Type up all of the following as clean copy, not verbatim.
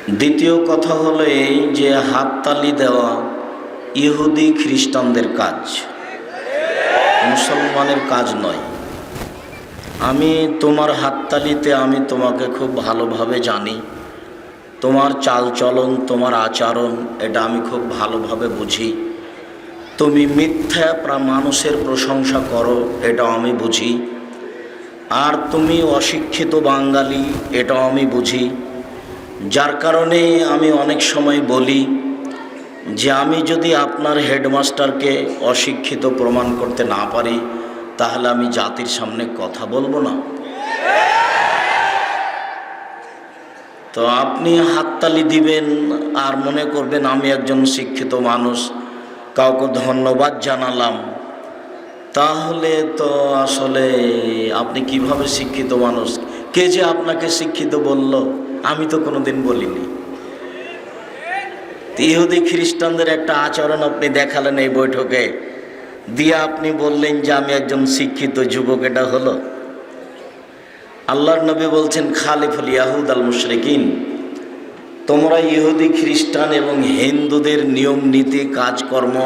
দ্বিতীয় কথা হলো এই যে হাততালি দেওয়া ইহুদি খ্রিস্টানদের কাজ, মুসলমানের কাজ নয়। আমি তোমার হাততালিতে আমি তোমাকে খুব ভালোভাবে জানি, তোমার চালচলন, তোমার আচরণ এটা আমি খুব ভালোভাবে বুঝি। তুমি মিথ্যা মানুষের প্রশংসা করো এটাও আমি বুঝি, আর তুমি অশিক্ষিত বাঙালি এটাও আমি বুঝি। যার কারণে আমি অনেক সময় বলি যে আমি যদি আপনার হেডমাস্টারকে অশিক্ষিত প্রমাণ করতে না পারি তাহলে আমি জাতির সামনে কথা বলবো না। তো আপনি হাততালি দিবেন আর মনে করবেন আমি একজন শিক্ষিত মানুষ, কাউকে ধন্যবাদ জানালাম, তাহলে তো আসলে আপনি কিভাবে শিক্ষিত মানুষ? কে যে আপনাকে শিক্ষিত বলল? আমি তো কোনোদিন বলিনি। ইহুদি খ্রিস্টানদের একটা আচরণ আপনি দেখালেন এই বৈঠকে, দিয়ে আপনি বললেন যে আমি একজন শিক্ষিত যুবক। এটা হলো? আল্লাহর নবী বলছেন খালিফুল ইয়াহুদ আল মুশরিকিন, তোমরা ইহুদি খ্রিস্টান এবং হিন্দুদের নিয়ম নীতি কাজকর্ম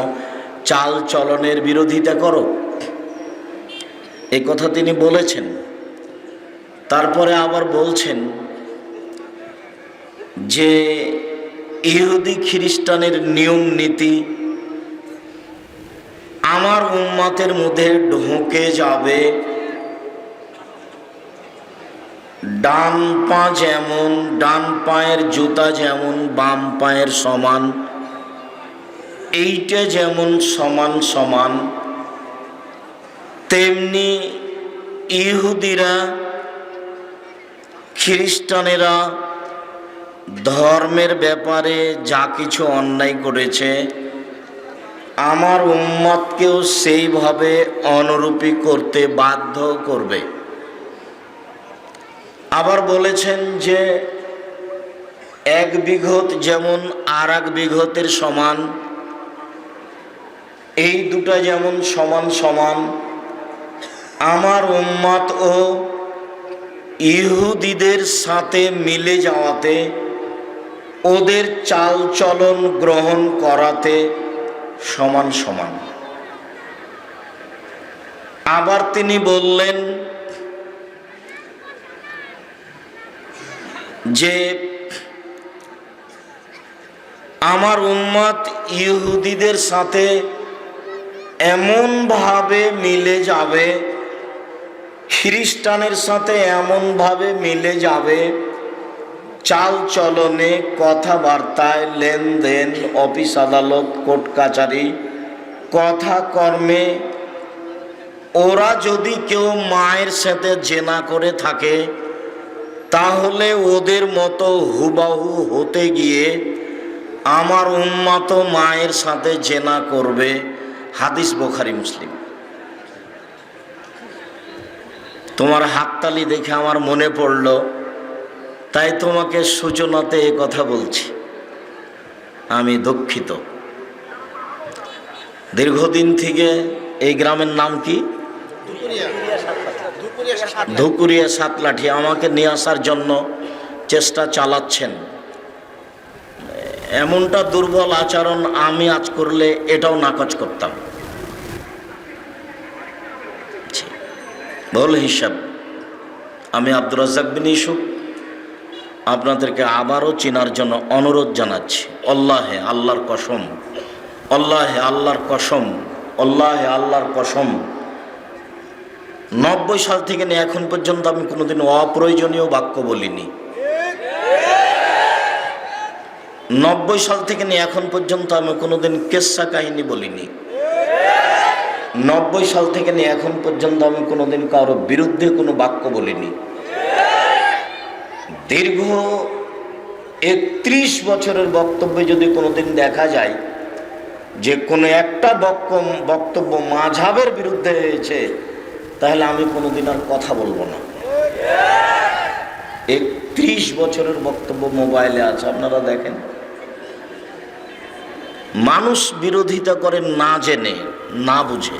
চাল চলনের বিরোধিতা করো। এই কথা তিনি বলেছেন। তারপরে আবার বলছেন যে ইহুদি খ্রিস্টানের নিয়ম নীতি আমার উম্মতের মধ্যে ঢুকে যাবে। ডান পা যেমন, ডান পায়ের জুতা যেমন বাম পায়ের সমান, এইটা যেমন সমান সমান, তেমনি ইহুদিরা খ্রিস্টানেরা ধর্মের ব্যাপারে যা কিছু অন্যায় করেছে আমার উম্মতকেও সেইভাবে অনুরূপী করতে বাধ্য করবে। আবার বলেছেন যে এক বিঘত যেমন আর এক বিঘতের সমান, এই দুটা যেমন সমান সমান, আমার উম্মত ও ইহুদিদের সাথে মিলে যাওয়াতে, ওদের চাল চলন গ্রহণ করাতে সমান সমান। আবার তিনি বললেন যে আমার উম্মত ইহুদিদের সাথে এমনভাবে মিলে যাবে, খ্রিস্টানের সাথে এমনভাবে মিলে যাবে, চাল চলনে, কথাবার্তায়, লেনদেন, অফিস আদালত, কোর্ট কাচারি, কথা কর্মে, ওরা যদি কেউ মায়ের সাথে জেনা করে থাকে তাহলে ওদের মতো হুবাহু হতে গিয়ে আমার উম্মত মায়ের সাথে জেনা করবে। হাদিস বুখারী মুসলিম। তোমার হাততালি দেখে আমার মনে পড়ল, তাই তোমাকে সূচনাতে এ কথা বলছি। আমি দুঃখিত। দীর্ঘদিন থেকে এই গ্রামের নাম কি? ধুকুরিয়া সাতলাঠি। আমাকে নিয়ে আসার জন্য চেষ্টা চালাচ্ছেন। এমনটা দুর্বল আচরণ আমি আজ করলে এটাও নাকচ করতাম। ভুল হিসাব। আমি আব্দুর রাজ্জাক বিন ইউসুফ আপনাদেরকে আবারও চেনার জন্য অনুরোধ জানাচ্ছি। আল্লাহে আল্লাহর কসম, আল্লাহে আল্লাহর কসম, আল্লাহে আল্লাহর কসম, 90 সাল থেকে নিয়ে এখন পর্যন্ত আমি কোনোদিন অপ্রয়োজনীয় বাক্য বলিনি। 90 সাল থেকে নিয়ে এখন পর্যন্ত আমি কোনোদিন কেচ্ছা কাহিনী বলিনি। 90 সাল থেকে নিয়ে এখন পর্যন্ত আমি কোনোদিন কারোর বিরুদ্ধে কোনো বাক্য বলিনি। দীর্ঘ 31 বছরের বক্তব্যে যদি কোনোদিন দেখা যায় যে কোনো একটা বক্তব্য মাযহাবের বিরুদ্ধে হয়েছে, তাহলে আমি কোনোদিন আর কথা বলবো না। 31 বছরের বক্তব্য মোবাইলে আছে, আপনারা দেখেন। মানুষ বিরোধিতা করে না জেনে, না বুঝে।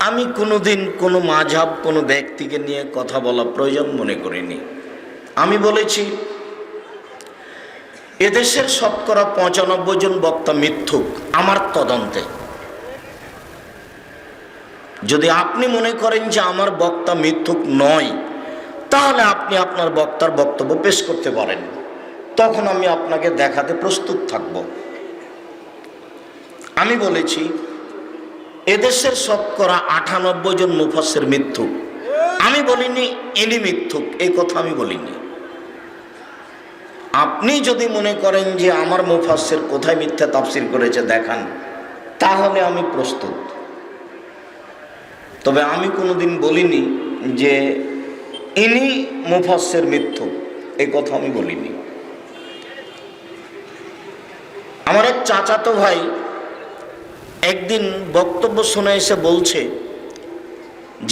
আমি কোনোদিন কোনো মাযহাব কোনো ব্যক্তিকে নিয়ে কথা বলা প্রয়োজন মনে করিনি। আমি বলেছি এদেশের শতকরা ৯৫ জন বক্তা মিথ্যুক আমার তদন্তে। যদি আপনি মনে করেন যে আমার বক্তা মিথ্যুক নয়, তাহলে আপনি আপনার বক্তার বক্তব্য পেশ করতে পারেন, তখন আমি আপনাকে দেখাতে প্রস্তুত থাকব। আমি বলেছি এদেশের শতকরা ৯৮ জন মুফাসসির মিথ্যুক। আমি বলিনি ইনি মিথ্যুক, এই কথা আমি বলিনি। আপনি যদি মনে করেন যে আমার মুফাসসির কোথায় মিথ্যা তাফসীর করেছে দেখান, তাহলে আমি প্রস্তুত। তবে আমি কোনোদিন বলিনি যে ইনি মুফাসসির মিথ্যুক, এই কথা আমি বলিনি। আমার এক চাচাতো ভাই একদিন বক্তব্য শুনে এসে বলছে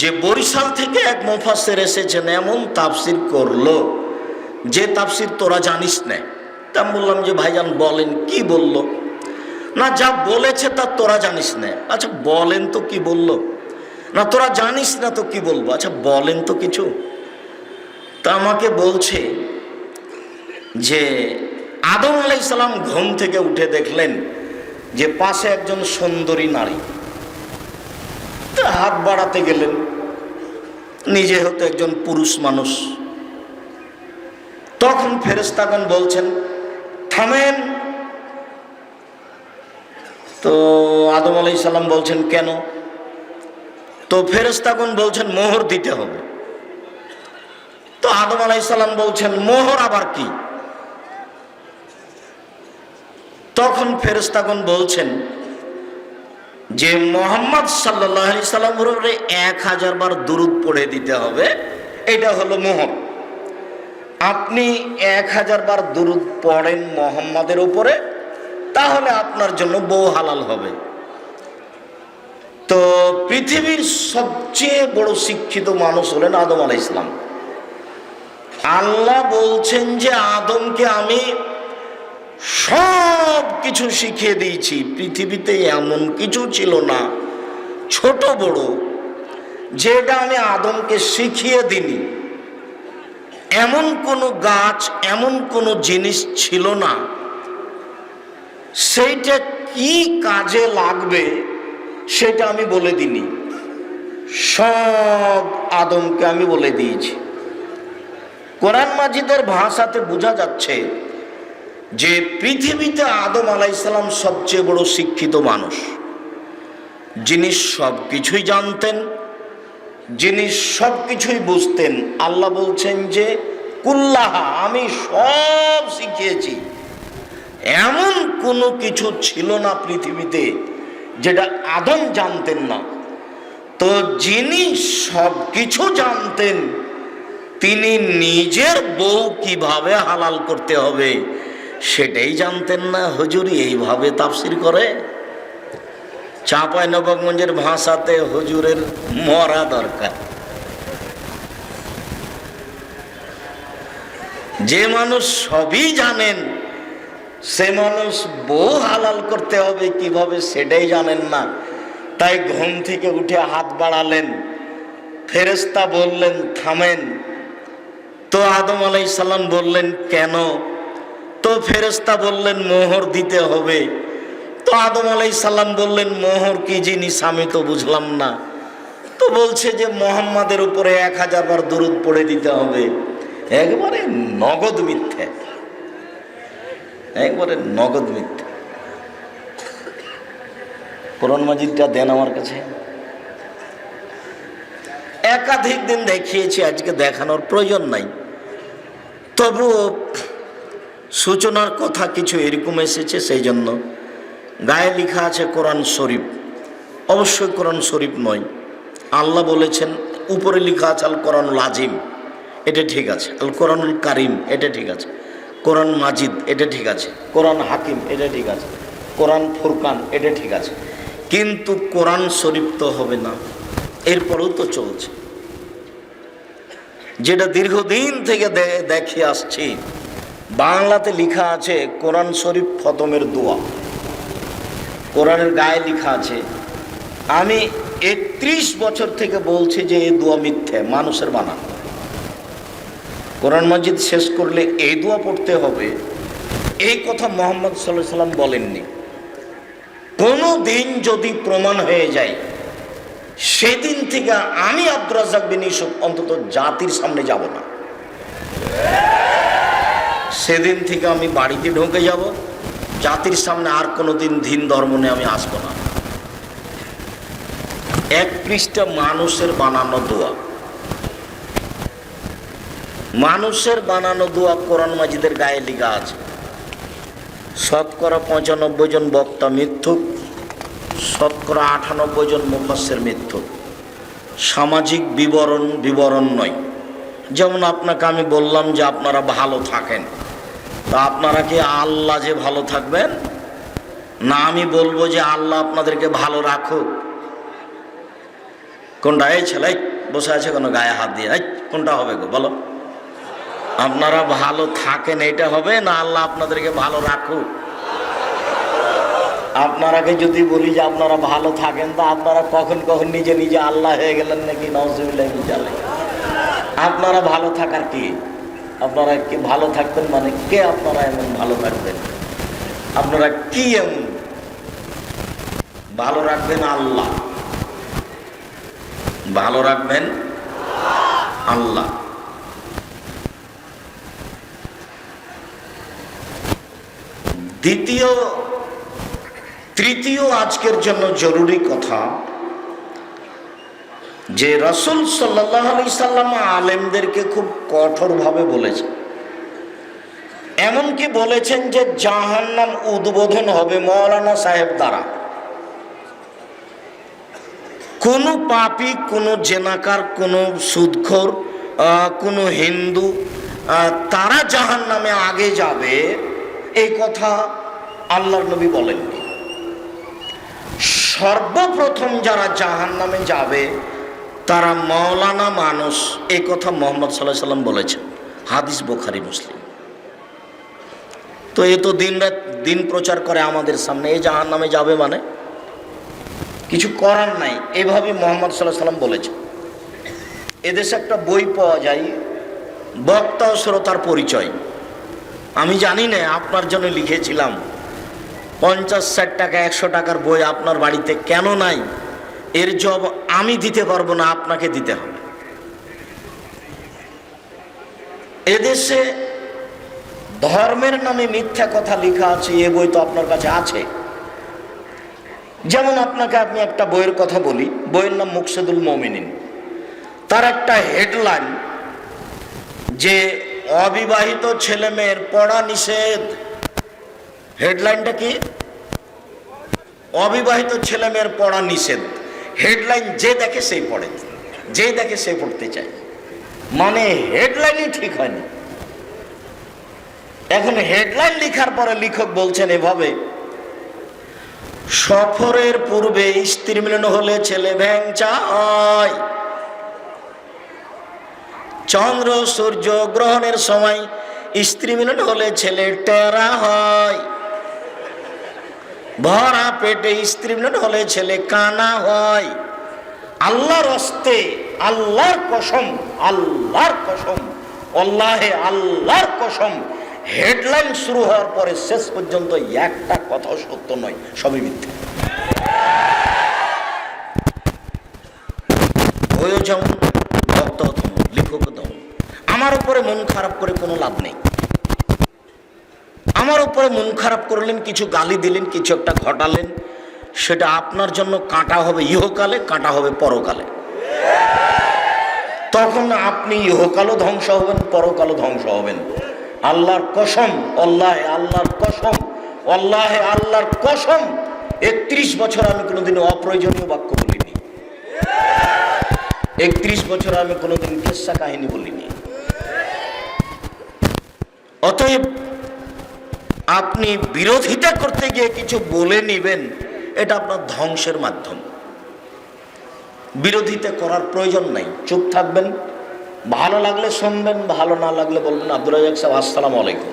যে বরিশাল থেকে এক মুফাসসির এসেছেন, এমন তাফসীর করলো যে তাফসীর তোরা জানিস না। তা আমি বললাম যে ভাইজান বলেন কি বলল? না, যা বলেছে তা তোরা জানিস না। আচ্ছা বলেন তো কি বলল? না, তোরা জানিস না তো কি বলবো? আচ্ছা বলেন তো কিছু। তা আমাকে বলছে যে আদম আলাইহিস সালাম ঘুম থেকে উঠে দেখলেন যে পাশে একজন সুন্দরী নারী, তা হাত বাড়াতে গেলেন, নিজে হতে একজন পুরুষ মানুষ। তখন ফেরেশতাগণ বলছেন থামেন। তো আদম আলাইহিস সালাম বলছেন কেন? তো ফেরেশতাগণ বলছেন মোহর দিতে হবে। তো আদম আলাইহিস সালাম বলছেন মোহর আবার কি? তখন ফেরেশতাগণ বলছেন যে মুহাম্মদ সাল্লাল্লাহু আলাইহি সাল্লামের উপরে 1000 বার দুরূদ পড়ে দিতে হবে, এটা হলো মোহর। আপনি 1000 বার দুরূদ পড়েন মুহাম্মাদের উপরে, তাহলে আপনার জন্য বউ হালাল হবে। তো পৃথিবীর সবচেয়ে বড় শিক্ষিত মানুষ হলেন আদম আলাইহিস সালাম। আল্লাহ বলছেন যে আদমকে আমি সব কিছু শিখিয়ে দিয়েছি। পৃথিবীতে এমন কিছু ছিল না, ছোট বড়, যেটা আমি আদমকে শিখিয়ে দিইনি। এমন কোনো গাছ, এমন কোনো জিনিস ছিল না সেইটা কি কাজে লাগবে সেটা আমি বলে দিইনি। সব আদমকে আমি বলে দিয়েছি। কোরআন মাজিদের ভাষাতে বোঝা যাচ্ছে যে পৃথিবীতে আদম আলাইহিস সালাম সবচেয়ে বড় শিক্ষিত মানুষ, যিনি সব কিছুই জানতেন, যিনি সব কিছুই বুঝতেন। আল্লাহ বলছেন যে কুল্লাহা, আমি সব শিখিয়েছি। এমন কোনো কিছু ছিল না পৃথিবীতে যেটা আদম জানতেন না। তো যিনি সব কিছু জানতেন, তিনি নিজের বউ কিভাবে হালাল করতে হবে সেটাই জানতেন না। হুজুর এইভাবে তাফসীর করে? চাঁপাইনবাবগঞ্জের ভাষাতে হুজুরের মরা দরকার। যে মানুষ সবই জানেন, সে মানুষ বউ হালাল করতে হবে কিভাবে সেটাই জানেন না। তাই ঘুম থেকে উঠে হাত বাড়ালেন, ফেরেশতা বললেন থামেন। তো আদম আলাইহিস সালাম বললেন কেন? তো ফেরেশতা বললেন মোহর দিতে হবে। তো আদম আলাইহিস সালাম বললেন মোহর কি জিনিস আমি তো বুঝলাম না। তো বলছে যে মুহাম্মাদের উপরে 1000 বার দুরূদ পড়ে দিতে হবে। একবারে নগদ মিথ্যে, একবারে নগদ মিথ্যে। কোরআন মাজিদটা দেন আমার কাছে। একাধিক দিন দেখিয়েছি, আজকে দেখানোর প্রয়োজন নাই। তবু সূচনার কথা কিছু এরকম এসেছে, সেই জন্য গায়ে লেখা আছে কোরআন শরীফ। অবশ্যই কোরআন শরীফ নয়। আল্লাহ বলেছেন, উপরে লেখা আছে আল কোরআনুল আজিম, এটা ঠিক আছে। আল কোরআনুল কারিম, এটা ঠিক আছে। কোরআন মাজিদ, এটা ঠিক আছে। কোরআন হাকিম, এটা ঠিক আছে। কোরআন ফুরকান, এটা ঠিক আছে। কিন্তু কোরআন শরীফ তো হবে না। এরপরেও তো চলছে, যেটা দীর্ঘদিন থেকে দেখে আসছি। বাংলাতে লেখা আছে কোরআন শরীফ খতমের দোয়া, কোরআনের গায়ে লেখা আছে। আমি 31 বছর থেকে বলছে যে এই দোয়া মিথ্যে, মানুষের বানানো। কোরআন মাজিদ শেষ করলে এই দোয়া পড়তে হবে, এই কথা মুহাম্মদ সাল্লাল্লাহু আলাইহি সাল্লাম বলেননি। কোনো দিন যদি প্রমাণ হয়ে যায়, সেদিন থেকে আমি আব্দুর রাজ্জাক বিন ইউসুফ অন্তত জাতির সামনে যাব না। সেদিন থেকে আমি বাড়িতে ঢুকে যাব, জাতির সামনে আর কোনোদিন দিন ধর্ম নিয়ে আমি আসবো না। 1 পৃষ্ঠা মানুষের বানানো দোয়া, মানুষের বানানো দোয়া কোরআন মাজিদের গায়ে লেখা আছে। শতকরা 95 জন বক্তা মিথ্যুক, শতকরা 98 জন মুফাসসির মিথ্যুক। সামাজিক বিবরণ নয়। যেমন আপনাকে আমি বললাম যে আপনারা ভালো থাকেন, তা আপনারা কি আল্লাহ যে ভালো থাকবেন? না আমি বলবো যে আল্লাহ আপনাদেরকে ভালো রাখুক? কোনটা? এই ছেলে বসে আছে কোনো গায়ে হাত দিয়ে, কোনটা হবে গো বলো? আপনারা ভালো থাকেন এটা হবে, না আল্লাহ আপনাদেরকে ভালো রাখুক? আপনারাকে যদি বলি যে আপনারা ভালো থাকেন, তা আপনারা কখন কখন নিজে নিজে আল্লাহ হয়ে গেলেন নাকি? নাউজুবিল্লাহ মিন যালিক। আপনারা ভালো থাকার কি? আপনারা কি ভালো থাকবেন মানে কে? আপনারা এমন ভালো থাকবেন? আপনারা কি এমন ভালো রাখবেন? আল্লাহ ভালো রাখবেন, আল্লাহ। তৃতীয় আজকের জন্য জরুরি কথা, যে রাসূল সাল্লাল্লাহু আলাইহি সাল্লাম আলেমদেরকে খুব কঠোরভাবে বলেছেন। এমনকি বলেছেন যে জাহান্নাম উদ্বোধন হবে মৌলানা সাহেব দ্বারা। কোন পাপী, কোন জেনাকার, কোন সুদখোর, কোন হিন্দু তারা জাহান্নামে আগে যাবে, এই কথা আল্লাহর নবী বলেননি। সর্বপ্রথম যারা জাহান্নামে যাবে তারা মৌলানা মানুষ, এই কথা মুহাম্মদ সাল্লাল্লাহু আলাইহি সাল্লাম বলেছেন। হাদিস বুখারী মুসলিম। তো এ তো দিন প্রচার করে আমাদের সামনে, এই জাহান্নামে যাবে মানে কিছু করার নাই, এভাবে মুহাম্মদ সাল্লাল্লাহু আলাইহি সাল্লাম বলেছেন। এদেশে একটা বই পাওয়া যায়, বক্তা ও শ্রোতার পরিচয়। আমি জানি না, আপনার জন্য লিখেছিলাম। 50-60 টাকা 100 টাকার বই আপনার বাড়িতে কেন নাই? এর জবাব আমি দিতে পারবো না, আপনাকে দিতে হবে। এদেশে ধর্মের নামে মিথ্যা কথা লেখা আছে, এ বই তো আপনার কাছে আছে। যেমন আমি একটা বইয়ের কথা বলি, বইয়ের নাম মুকসিদুল মুমিনিন। তার একটা হেডলাইন যে অবিবাহিত ছেলে মেয়ের পড়া নিষেধ। হেডলাইনটা কি? অবিবাহিত ছেলে মেয়ের পড়া নিষেধ। হেডলাইন যে দেখে সেই পড়ে, যে দেখে সে পড়তে চায়। মানে হেডলাইনই ঠিক হয়নি। এখন হেডলাইন লেখার পরে লেখক বলছেন এভাবে, সফরের পূর্বে স্ত্রী মিলন হলে ছেলে ভ্যাংচা হয়, চন্দ্র সূর্য গ্রহণের সময় স্ত্রী মিলন হলে ছেলে টেরা হয়, ভরা পেটে স্ত্রী মিলন হলে ছেলে কানা হয়। আল্লাহর হস্তে, আল্লাহর কসম, আল্লাহর কসম, আল্লাহে আল্লাহর কসম, হেডলাইন শুরু হওয়ার পরে শেষ পর্যন্ত একটা কথাও সত্য নয়, সবই মিথ্যা। বইও যেমন, বক্তাও তেমন, লেখকও তেমন। আমার উপরে মন খারাপ করে কোনো লাভ নেই। আমার উপরে মন খারাপ করলেন, কিছু গালি দিলেন, কিছু একটা ঘটালেন, সেটা আপনার জন্য কাঁটা হবে ইহকালে, কাঁটা হবে পরকালে। তখন আপনি ইহকালও ধ্বংস হবেন, পরকালও ধ্বংস হবেন। আল্লাহর কসম, আল্লাহে আল্লাহর কসম, আল্লাহে আল্লাহর কসম, 31 বছর আমি কোনোদিন অপ্রয়োজনীয় বাক্য বলিনি। 31 বছর আমি কোনোদিন কিস্সা কাহিনী বলিনি। অতএব আপনি বিরোধিতা করতে গিয়ে কিছু বলে নিবেন, এটা আপনার ধ্বংসের মাধ্যম। বিরোধিতা করার প্রয়োজন নাই, চুপ থাকবেন। ভালো লাগলে শুনবেন, ভালো না লাগলে বলবেন আব্দুর রাজ্জাক সাহেব আসসালামু আলাইকুম।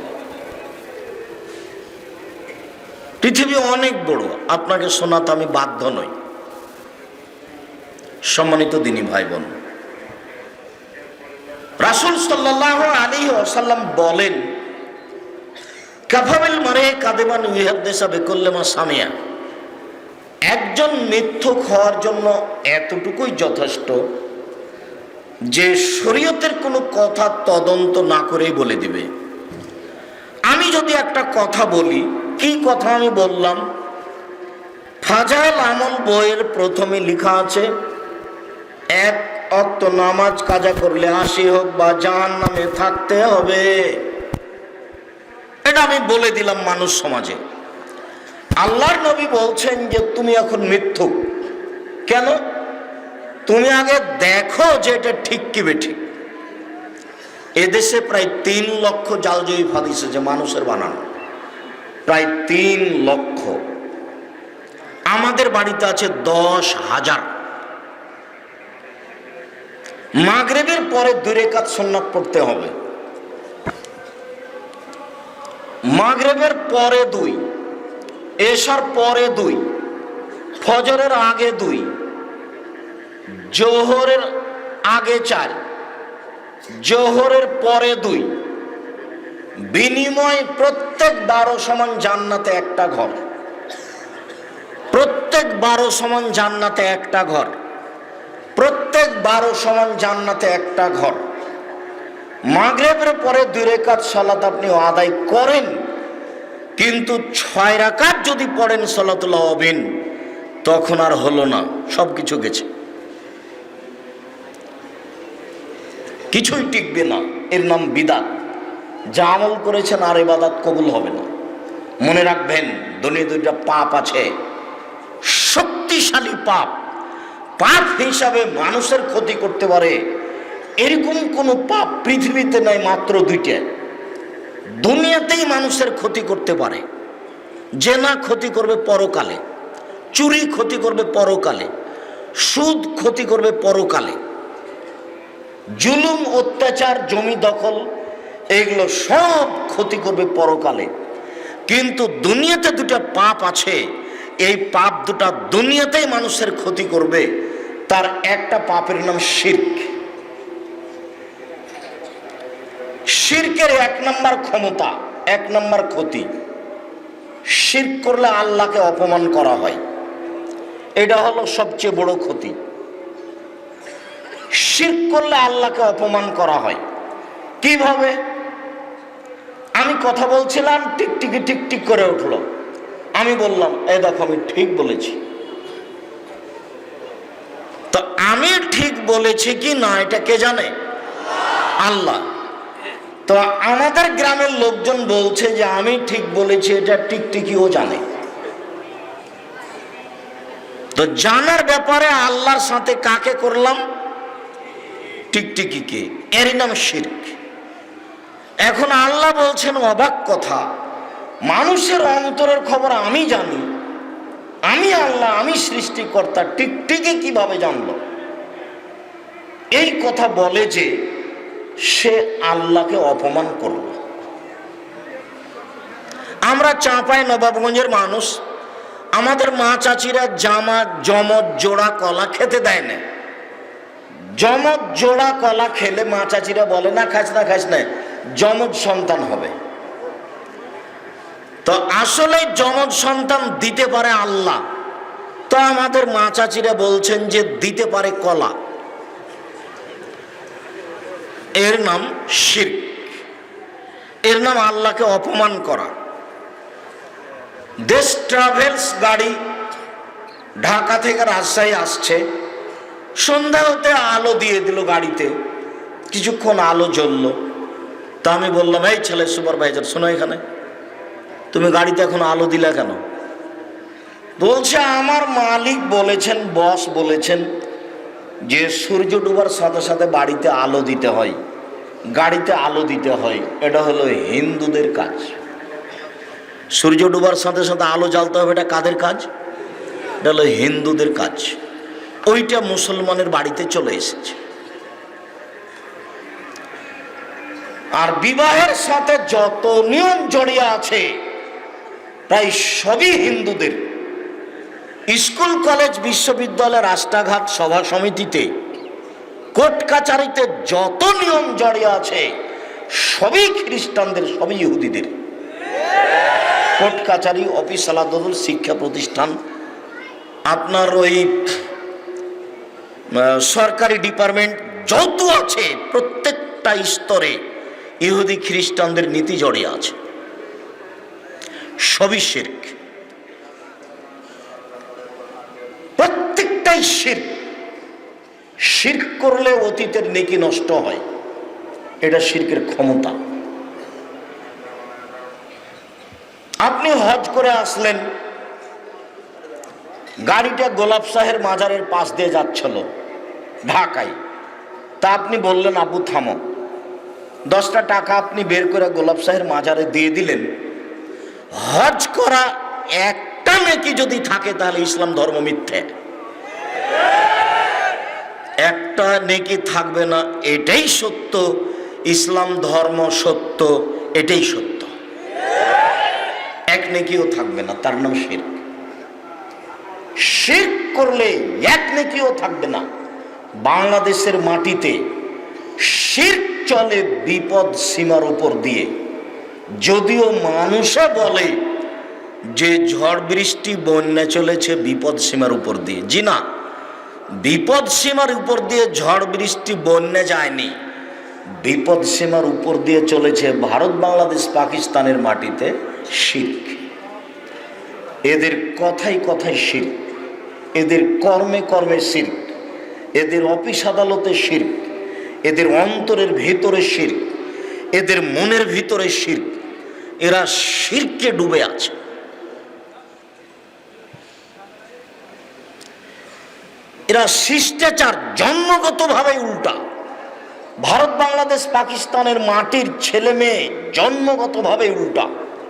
পৃথিবী অনেক বড়, আপনাকে শোনাতে আমি বাধ্য নই। সম্মানিত দিনী ভাই বোন, রাসূল সাল্লাল্লাহু আলাইহি ওয়াসাল্লাম বলেন, কাফাবিল মারে কাদিমান ইহাদ্দিসা বিকুল্লি মা সামিয়া। একজন মিথ্যুক হওয়ার জন্য এতটুকুই যথেষ্ট যে শরীয়তের কোনো কথা তদন্ত না করেই বলে দিবে। আমি যদি একটা কথা বলি, কি কথা আমি বললাম? ফাজাইল আমল বইয়ের প্রথমে লেখা আছে, 1 ওয়াক্ত নামাজ কাজা করলে 80 হোক বা জাহান্নামে থাকতে হবে। এটা আমি বলে দিলাম মানুষ সমাজে। আল্লাহর নবী বলছেন যে তুমি এখন মিথ্যুক। কেন? তুমি আগে দেখো যে এটা ঠিক কি বেঠিক। এদেশে প্রায় 3 লক্ষ জাল জয়ীফ হাদিস আছে মানুষের বানানো, প্রায় 3 লক্ষ। আমাদের বাড়িতে আছে 10,000। মাগরিবের পরে 2 রাকাত সুন্নাত পড়তে হবে, মাগরিবের পরে 2, এশার পরে 2, ফজরের আগে 2, জোহরের আগে 4, জোহরের পরে 2। বিনিময় প্রত্যেক 12 সমান জান্নাতে একটা ঘর, প্রত্যেক 12 সমান জান্নাতে একটা ঘর, প্রত্যেক 12 সমান জান্নাতে একটা ঘর। মাগরিবের পরে 2 রাকাত সালাত আপনি আদায় করেন, কিন্তু 6 রাকাত যদি পড়েন সালাতুল আওয়াবিন, তখন আর হলো না, সব কিছু গেছে, কিছুই টিকবে না। এর নাম বিদআত। যা আমল করেছেন আর ইবাদত কবুল হবে না। মনে রাখবেন, দুনিয়া 2টা পাপ আছে, শক্তিশালী পাপ। পাপ হিসাবে মানুষের ক্ষতি করতে পারে এরকম কোনো পাপ পৃথিবীতে নাই, মাত্র 2টা। দুনিয়াতেই মানুষের ক্ষতি করতে পারে। জেনা ক্ষতি করবে পরকালে, চুরি ক্ষতি করবে পরকালে, সুদ ক্ষতি করবে পরকালে, জুলুম অত্যাচার জমি দখল এগুলো সব ক্ষতি করবে পরকালে। কিন্তু দুনিয়াতে 2টা পাপ আছে, এই পাপ 2টা দুনিয়াতেই মানুষের ক্ষতি করবে। তার একটা পাপের নাম শিরক। শিরকের 1 নম্বর ক্ষমতা, 1 নম্বর ক্ষতি, শিরক করলে আল্লাহকে অপমান করা হয়। এটা হলো সবচেয়ে বড় ক্ষতি। শিরক করলে আল্লাহকে অপমান করা হয়। কিভাবে? আমি কথা বলছিলাম, টিকটিকি টিকটিক করে উঠলো। আমি বললাম, এই দেখো আমি ঠিক বলেছি। তো আমি ঠিক বলেছি কি না এটা কে জানে? আল্লাহ। তো আমাদের গ্রামের লোকজন বলছে যে আমি ঠিক বলেছি, এটা টিকটিকিও জানে। তো জানার ব্যাপারে আল্লাহর সাথে কাকে করলাম? টিকটিকিকে। এরই নাম শিরক। এখন আল্লাহ বলছেন অবাক কথা, মানুষের অন্তরের খবর আমি জানি, আমি আল্লাহ, আমি সৃষ্টিকর্তা, টিকটিকি কিভাবে জানলো? এই কথা বলে যে সে আল্লাহকে অপমান করল। আমরা চাঁপাই নবাবগঞ্জের মানুষ, আমাদের মা চাচিরা জমজ জোড়া কলা খেতে দেয় না। জমজ জোড়া কলা খেলে মা চাচিরা বলে, না খাস না, খাস না, যমজ সন্তান হবে। তো আসলে যমজ সন্তান দিতে পারে আল্লাহ। তো আমাদের মা চাচিরা বলছেন যে দিতে পারে কলা। এর নাম শিরক, এর নাম আল্লাহকে অপমান করা। দেশ ট্রাভেলস গাড়ি ঢাকা থেকে রাজশাহী আসছে, সন্ধ্যা হতে আলো দিয়ে দিল গাড়িতে, কিছুক্ষণ আলো জ্বলল। তা আমি বললাম, এই ছেলে সুপারভাইজার শোনো, এখানে তুমি গাড়িতে এখন আলো দিলা কেন? বলছে আমার মালিক বলেছেন, বস বলেছেন যে সূর্য ডুবার সাথে সাথে বাড়িতে আলো দিতে হয়, গাড়িতে আলো দিতে হয়। এটা হলো হিন্দুদের কাজ। সূর্য ডুবার সাথে সাথে আলো জ্বালতে হবে, এটা কাদের কাজ? এটা হলো হিন্দুদের কাজ। ওইটা মুসলমানের বাড়িতে চলে এসেছে। আর বিবাহের সাথে যত নিয়ম জড়িয়ে আছে প্রায় সবই হিন্দুদের। স্কুল কলেজ বিশ্ববিদ্যালয় রাস্তাঘাট সভা সমিতিতে কোর্ট কাচারিতে যত নিয়ম জড়িয়ে আছে সবই খ্রিস্টানদের, সবই ইহুদিদের। কোর্ট কাচারি, অফিস আলাদা, শিক্ষা প্রতিষ্ঠান, আপনার ওই সরকারি ডিপার্টমেন্ট যত আছে প্রত্যেকটা স্তরে ইহুদি খ্রিস্টানদের নীতি জড়িয়ে আছে, সবই শিরক, প্রত্যেকটাই শিরক। শিরক করলে অতীতের নেকি নষ্ট হয়, এটা শিরকের ক্ষমতা। আপনি হজ করে আসলেন, গাড়িটা গোলাপ শাহের মাজারের পাশ দিয়ে যাচ্ছিল ঢাকায়, তা আপনি বললেন আবু থামো, 10টা টাকা আপনি বের করে গোলাপ শাহের মাজারে দিয়ে দিলেন। হজ করা একটা নেকি যদি থাকে তাহলে ইসলাম ধর্ম মিথ্যে, একটা নেকি থাকবে না, এটাই সত্য, ইসলাম ধর্ম সত্য, এটাই সত্য। এক নেকিও থাকবে না, তার নাম শিরক। শিরক করলে এক নেকিও থাকবে না। বাংলাদেশের মাটিতে শিরক চলে বিপদ সীমার উপর দিয়ে। যদিও মানুষে বলে যে ঝড় বৃষ্টি বন্যা চলেছে বিপদ সীমার উপর দিয়ে, জি না, বিপদ সীমার উপর দিয়ে ঝড় বৃষ্টি বন্যা যায়নি, বিপদ সীমার উপর দিয়ে চলেছে ভারত, বাংলাদেশ, পাকিস্তানের মাটিতে শিরক। এদের কথাই কথাই শিরক, এদের কর্মে কর্মে শিরক, এদের অফিস আদালতে শিরক, এদের অন্তরের ভিতরে শিরক, এদের মনের ভিতরে শিরক। এরা শিরকে ডুবে আছে। এরা শিষ্টাচার জন্মগতভাবে উল্টা। ভারত, বাংলাদেশ, পাকিস্তানের মাটির ছেলে মেয়ে জন্মগতভাবে উল্টা।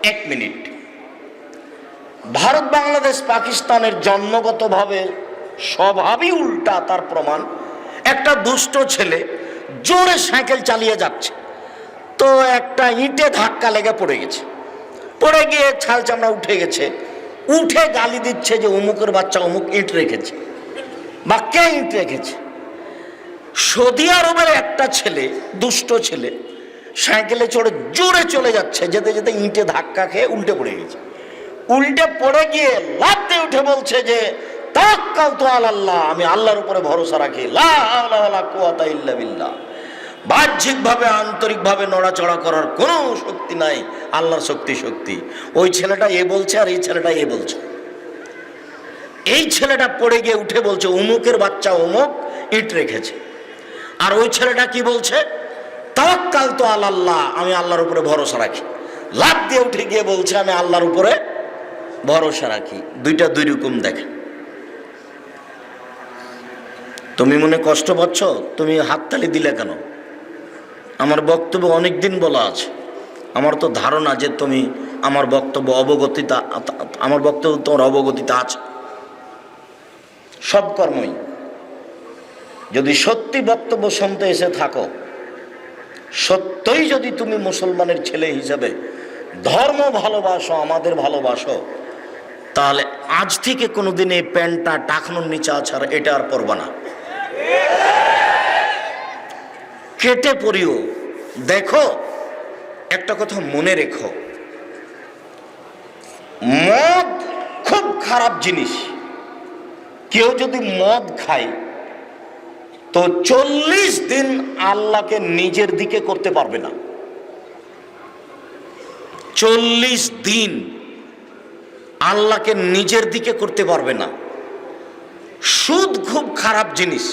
1 মিনিট, ভারত, বাংলাদেশ, পাকিস্তানের জন্মগতভাবে স্বভাবই উল্টা। তার প্রমাণ, একটা দুষ্ট ছেলে জোরে সাইকেল চালিয়ে যাচ্ছে, তো একটা ইটে ধাক্কা লেগে পড়ে গেছে, পড়ে গিয়ে ছাল চামড়া উঠে গেছে, উঠে গালি দিচ্ছে যে অমুকের বাচ্চা অমুক ইট রেখেছে বা কে ইট রেখেছে। সৌদি আরবের একটা ছেলে, দুষ্ট ছেলে, সাইকেলে চড়ে জোরে চলে যাচ্ছে, যেতে যেতে ইটে ধাক্কা খেয়ে উল্টে পড়ে গেছে। উল্টে পড়ে গিয়ে লাফ দিয়ে উঠে বলছে যে তাওয়াক্কালতু আলাল্লাহ, আমি আল্লাহর উপরে ভরসা রাখি, লা হাওলা ওয়ালা কুওয়াতা ইল্লা বিল্লাহ। বাহ্যিকভাবে আন্তরিকভাবে নড়াচড়া করার কোনো শক্তি নাই, আল্লাহর শক্তি শক্তি। ওই ছেলেটা এ বলছে আর এই ছেলেটা এ বলছে। এই ছেলেটা পড়ে গিয়ে উঠে বলছে অমুকের বাচ্চা অমুক ইট রেখেছে, আর ওই ছেলেটা কি বলছে তাওয়াক্কালতু আলাল্লাহ, আমি আল্লাহর উপরে ভরসা রাখি। লাফ দিয়ে উঠে গিয়ে বলছে আমি আল্লাহর উপরে ভরসা রাখি। দুইটা দুই রকম দেখে। তুমি মনে কষ্ট পাচ্ছ, তুমি হাততালি দিলে কেন? আমার বক্তব্য অনেক দিন বলা আছে। আমার তো ধারণা যে তুমি আমার বক্তব্য অবগতিতা, আমার বক্তব্য তোমার অবগতিতা আছে। সব কর্মই যদি সত্যি বক্তব্য শুনতে এসে থাকো, সত্যই যদি তুমি মুসলমানের ছেলে হিসেবে ধর্ম ভালোবাসো, আমাদের ভালোবাসো, তাহলে আজ থেকে কোনোদিন এই প্যান্টটা টাকনোর নিচে আছাড় এটা আর পরবা না, কেটে পরিও। দেখো, একটা কথা মনে রেখো, মদ খুব খারাপ জিনিস। কেউ যদি মদ খায় তো 40 দিন আল্লাহকে নিজের দিকে করতে পারবে না। 40 দিন আল্লাহকে নিজের দিকে করতে পারবে না। সুদ খুব খারাপ জিনিস।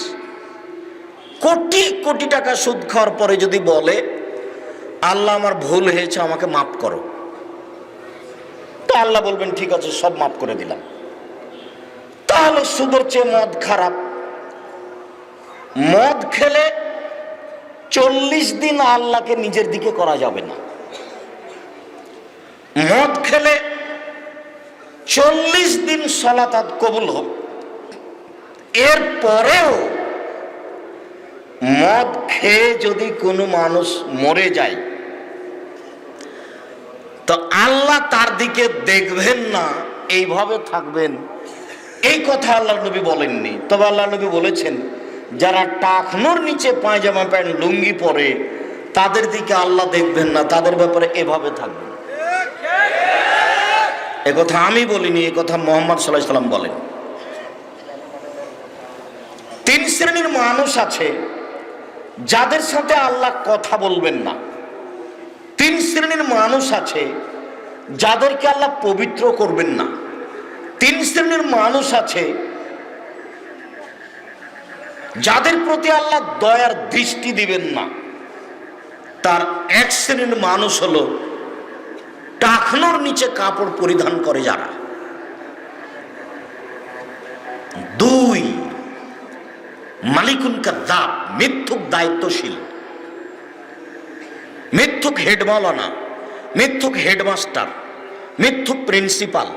কোটি কোটি টাকা সুদ খাওয়ার পরে যদি বলে আল্লাহ আমার ভুল হয়েছে, আমাকে মাফ করো, তো আল্লাহ বলবেন ঠিক আছে, সব মাফ করে দিলাম। তাহলে সুদের চেয়ে মদ খারাপ। মদ খেলে 40 দিন আল্লাহকে নিজের দিকে করা যাবে না। মদ খেলে 40 দিন সালাত কবুল হোক, এরপরেও মদ খেয়ে যদি কোনো মানুষ মরে যায় তো আল্লাহ তার দিকে দেখবেন না, এইভাবে থাকবেন এই কথা আল্লাহ নবী বলেননি, তবে আল্লাহ নবী বলেছেন যারা টাকনোর নিচে পায়জামা প্যান্ট লুঙ্গি পরে তাদের দিকে আল্লাহ দেখবেন না, তাদের ব্যাপারে এভাবে থাকবেন। এ কথা আমি বলিনি, এ কথা মুহাম্মদ সাল্লাল্লাহু আলাইহি সাল্লাম বলেন। তিন শ্রেণীর মানুষ আছে যাদের সাথে আল্লাহ কথা বলবেন না। তিন শ্রেণীর মানুষ আছে যাদেরকে আল্লাহ পবিত্র করবেন না। তিন শ্রেণীর মানুষ আছে যাদের প্রতি আল্লাহ দয়ার দৃষ্টি দিবেন না। তার এক শ্রেণীর মানুষ হলো টাকনোর নিচে কাপড় পরিধান করে যারা। দুই, মালিকুন কাযযাব, মিথ্যুক দায়িত্বশীল, মিথ্যুক হেড মাওলানা, মিথ্যুক হেডমাস্টার, মিথ্যুক প্রিন্সিপাল,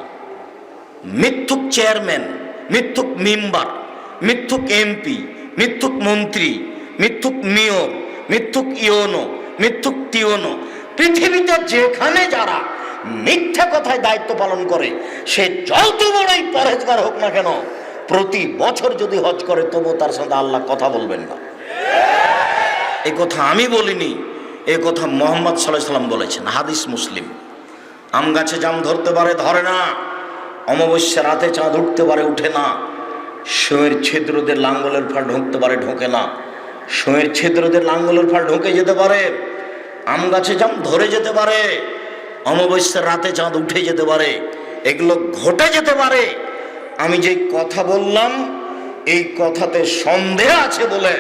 মিথ্যুক চেয়ারম্যান, মিথ্যুক মেম্বার, মিথ্যুক এমপি, মিথ্যুক মন্ত্রী, মিথ্যুক মেয়র, মিথ্যুক ইওনো, মিথ্যুক টিওনো। পৃথিবীতে যেখানে যারা মিথ্যা কথায় দায়িত্ব পালন করে, সে যত বড়ই পরহেজগার হোক না কেন, প্রতি বছর যদি হজ করে তবু তার সাথে আল্লাহ কথা বলবেন না। এই কথা আমি বলিনি, এ কথা মুহাম্মদ সাল্লাল্লাহু আলাইহি সাল্লাম বলেছেন, হাদিস মুসলিম। আম গাছে জাম ধরতে পারে, ধরে না। অমাবস্যা রাতে চাঁদ উঠতে পারে, উঠে না। শোয়ের ছিদ্রদের লাঙ্গলের ফাল ঢুকতে পারে, ঢোকে না। শোয়ের ছিদ্রদের লাঙ্গলের ফাল ঢুকে যেতে পারে, আম গাছে জাম ধরে যেতে পারে, অমাবস্যার রাতে চাঁদ উঠে যেতে পারে, এগুলো ঘটে যেতে পারে। আমি যে কথা বললাম এই কথাতে সন্দেহ আছে বলে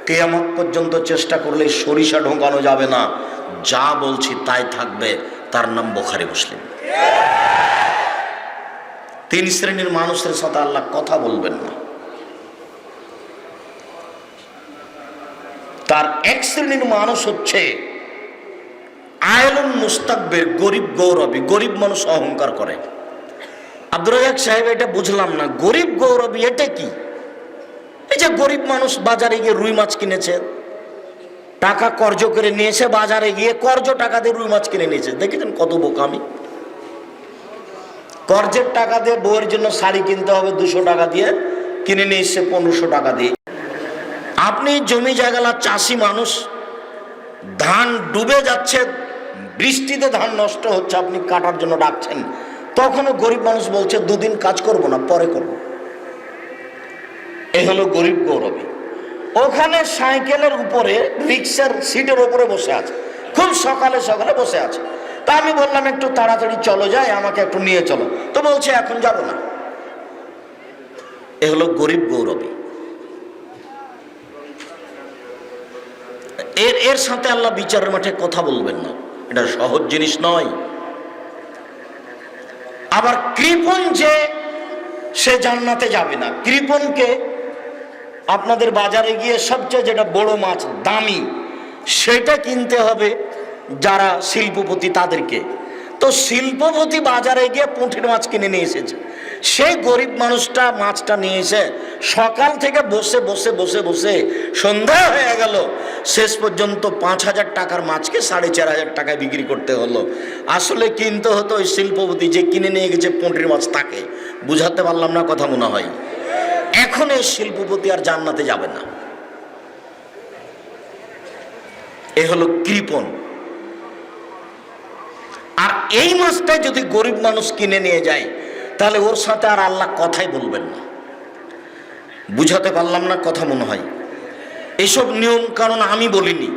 কিয়ামত পর্যন্ত চেষ্টা করলে সরিষা ঢোকানো যাবে না। যা বলছি তাই থাকবে, তার নাম বুখারী মুসলিম। তিন শ্রেণীর মানুষের সাথে আল্লাহ কথা বলবেন না। তার এক শ্রেণীর মানুষ হচ্ছে আয়লুন মুস্তাকবির, গরিব গৌরবী। গরিব মানুষ অহংকার করে। আব্দুর রাজ্জাক সাহেব, এটা বুঝলাম না, গরিব গৌরবী এটা কি? এই যে গরিব মানুষ বাজারে গিয়ে রুই মাছ কিনেছে, টাকা কর্জ করে নিয়েছে, বাজারে গিয়ে কর্জ টাকা দিয়ে রুই মাছ কিনে নিয়েছে। দেখেছেন কত বোকামি! কর্জের টাকা দিয়ে বউয়ের জন্য শাড়ি কিনতে হবে 200 টাকা দিয়ে, কিনে নিয়ে এসছে 1500 টাকা দিয়ে। আপনি জমি জায়গালা চাষি মানুষ, ধান ডুবে যাচ্ছে, বৃষ্টিতে ধান নষ্ট হচ্ছে, আপনি কাটার জন্য ডাকছেন, তখনও গরিব মানুষ বলছে 2 দিন কাজ করব না, পরে করব। এই হলো গরিব গৌরবী। ওখানে সাইকেলের উপরে, রিক্সার সিটের উপরে বসে আছে, খুব সকালে সকালে বসে আছে। তা আমি বললাম একটু তাড়াতাড়ি চলো যাই, আমাকে একটু নিয়ে চলো। তো বলছে এখন যাব না। এ হলো গরিব গৌরবী। এর সাথে আল্লাহ বিচারের মাঠে কথা বলবেন না, এটা সহজ জিনিস নয়। আবার কৃপণ যে সে জান্নাতে যাবে না। কৃপণকে আপনাদের বাজারে গিয়ে সবচেয়ে যেটা বড় মাছ, দামি, সেটা কিনতে হবে যারা শিল্পপতি তাদেরকে। তো শিল্পপতি বাজারে গিয়ে পুঁটির মাছ কিনে নিয়ে এসেছে, সেই গরিব মানুষটা মাছটা নিয়ে এসে সকাল থেকে বসে বসে বসে বসে সন্ধ্যা হয়ে গেল, শেষ পর্যন্ত 5000 টাকার মাছকে 4500 টাকায় বিক্রি করতে হলো। আসলে কিনতে হতো ওই শিল্পপতি যে কিনে নিয়ে গেছে পুঁটির মাছ, তাকে। বুঝাতে পারলাম না কথা মনে হয়? এখন এই শিল্পপতি আর জান্নাতে যাবে না। এ হলো কৃপণ। আর এই মাছটা যদি গরিব মানুষ কিনে নিয়ে যায়, তাহলে ওর সাথে আর আল্লাহ কথাই বলবেন না। বুঝাতে পারলাম না কথা মনে হয়? এসব নিয়ম কানুন আমি বলিনি,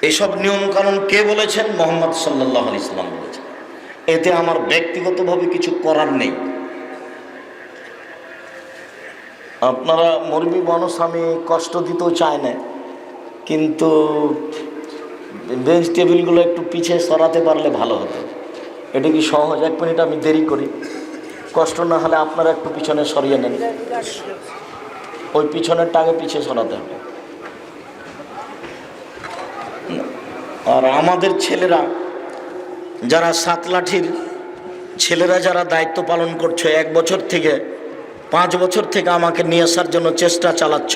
এসব নিয়ম কানুন কে বলেছেন? মুহাম্মদ সাল্লাল্লাহু আলাইহি সাল্লাম বলেছেন। এতে আমার ব্যক্তিগতভাবে কিছু করার নেই। আপনারা মুরব্বী মানুষ, আমি কষ্ট দিতেও চাই না, কিন্তু বেঞ্চ টেবিলগুলো একটু পিছিয়ে সরাতে পারলে ভালো হতো। এটা কি সহজ? 1 মিনিট আমি দেরি করি, কষ্ট না হলে আপনারা একটু পিছনে সরিয়ে নেন। ওই পিছনেরটা আগে পিছিয়ে সরাতে হবে। আর আমাদের ছেলেরা যারা 7 লাঠির ছেলেরা যারা দায়িত্ব পালন করছে, 1 বছর থেকে 5 বছর থেকে আমাকে নিয়ে আসার জন্য চেষ্টা চালাচ্ছ,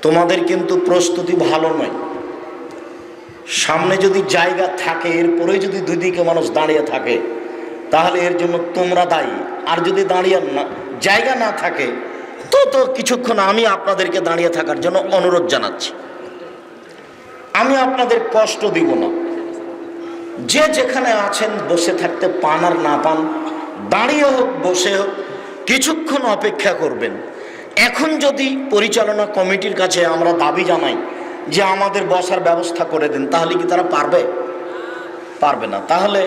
তোমাদের কিন্তু প্রস্তুতি ভালো নয়। সামনে যদি জায়গা থাকে, এরপরে যদি 2 দিকে মানুষ দাঁড়িয়ে থাকে, তাহলে এর জন্য তোমরা দায়ী, আর যদি দাঁড়িয়ে না জায়গা না থাকে তো কিছুক্ষণ আমি আপনাদেরকে দাঁড়িয়ে থাকার জন্য অনুরোধ জানাচ্ছি। আমি আপনাদের কষ্ট দিব না। যে যেখানে আছেন বসে থাকতে পান আর না পান, দাঁড়িয়ে হোক বসে হোক, কিছুক্ষণ অপেক্ষা করবেন। এখন যদি পরিচালনা কমিটির কাছে আমরা দাবি জানাই যে আমাদের বসার ব্যবস্থা করে দেন, তাহলে কি তারা পারবে? পারবে না। তাহলে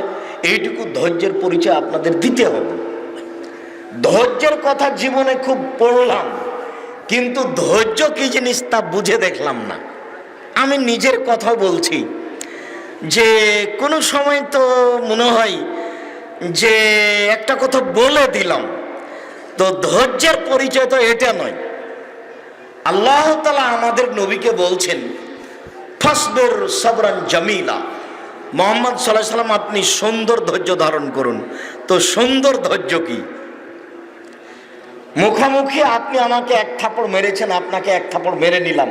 এইটুকু ধৈর্যের পরিচয় আপনাদের দিতে হবে। ধৈর্যের কথা জীবনে খুব পড়লাম, কিন্তু ধৈর্য কি জিনিস তা বুঝে দেখলাম না। আমি নিজের কথা বলছি যে কোনো সময় তো মনে হয় যে একটা কথা বলে দিলাম, তো ধৈর্যের পরিচয় তো এটা নয়। আল্লাহ তাআলা আমাদের নবীকে বলছেন ফাসবির সাবরান জামিলা, মুহাম্মদ সাল্লাল্লাহু আলাইহি সাল্লাম আপনি সুন্দর ধৈর্য ধারণ করুন। তো সুন্দর ধৈর্য কি? মুখোমুখি আপনি আমাকে এক থাপ্পড় মেরেছেন, আপনাকে এক থাপ্পড় মেরে নিলাম,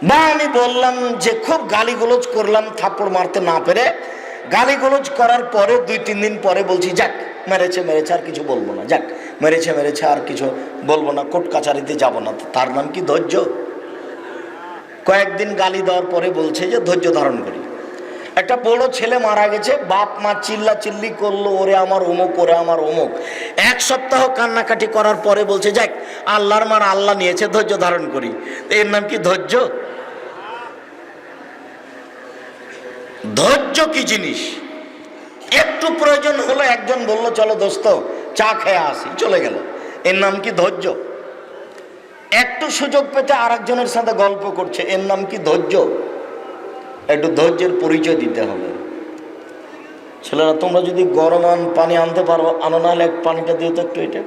বা আমি বললাম যে খুব গালিগোলজ করলাম থাপ্পড় মারতে না পেরে, গালিগোলজ করার পরে 2-3 দিন পরে বলছি যাক মেরেছে আর কিছু বলবো না, যাক মেরেছে আর কিছু বলবো না, কোর্ট কাছারিতে যাব না, তার নাম কি ধৈর্য? কয়েকদিন গালি দেওয়ার পরে বলছে যে ধৈর্য ধারণ করি। একটা বড় ছেলে মারা গেছে, বাপ মা চিল্লাচিল্লি করলো, ওরে আমার অমুক, ওরে আমার অমুক। 1 সপ্তাহ কান্নাকাটি করার পরে বলছে যাক আল্লাহর মার আল্লাহ নিয়েছে, ধৈর্য ধারণ করি। এর নাম কি ধৈর্য? ধৈর্য কি জিনিস? একটু প্রয়োজন হলো, একজন বললো চলো দোস্ত চা খেয়ে আসি, চলে গেল, এর নাম কি ধৈর্য? একটু সুযোগ পেতে আরেকজনের সাথে গল্প করছে, এর নাম কি ধৈর্য? একটু ধৈর্যের পরিচয় দিতে হবে। ছেলেরা তোমরা যদি গরম পানি আনতে পারো আনো, না হলে পানিটা দিও তো একটু। এটা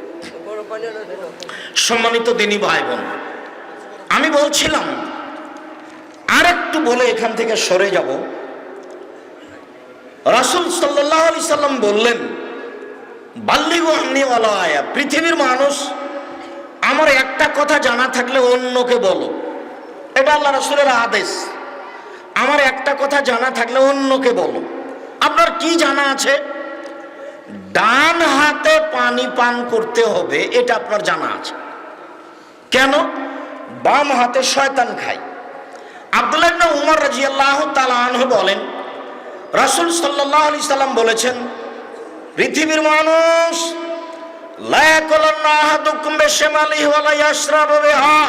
সম্মানিত দিনী ভাই বোন, আমি বলছিলাম আর একটু বলে এখান থেকে সরে যাব। রাসূল সাল্লাল্লাহু আলাইহি সাল্লাম বললেন বাল্লিগু আন্নী ওয়ালাউ আয়া, পৃথিবীর মানুষ আমার একটা কথা জানা থাকলে অন্যকে বলো। এটা আল্লাহ রাসূলের আদেশ। আমার একটা কথা জানা থাকলে অন্যকে বলো। আপনার কি জানা আছে? ডান হাতে পানি পান করতে হবে, এটা আপনার জানা আছে। কেন? বাম হাতে শয়তান খায়। আব্দুল্লাহ ইবনে উমর রাদিয়াল্লাহু তাআলা আনহু বলেন রাসূল সাল্লাল্লাহু আলাইহি সাল্লাম বলেছেন পৃথিবীর মানুষ লা ইয়াকুলুন্না আহাদুকুম বিশিমালিহি ওয়া লা ইয়াশরাবু বিহা,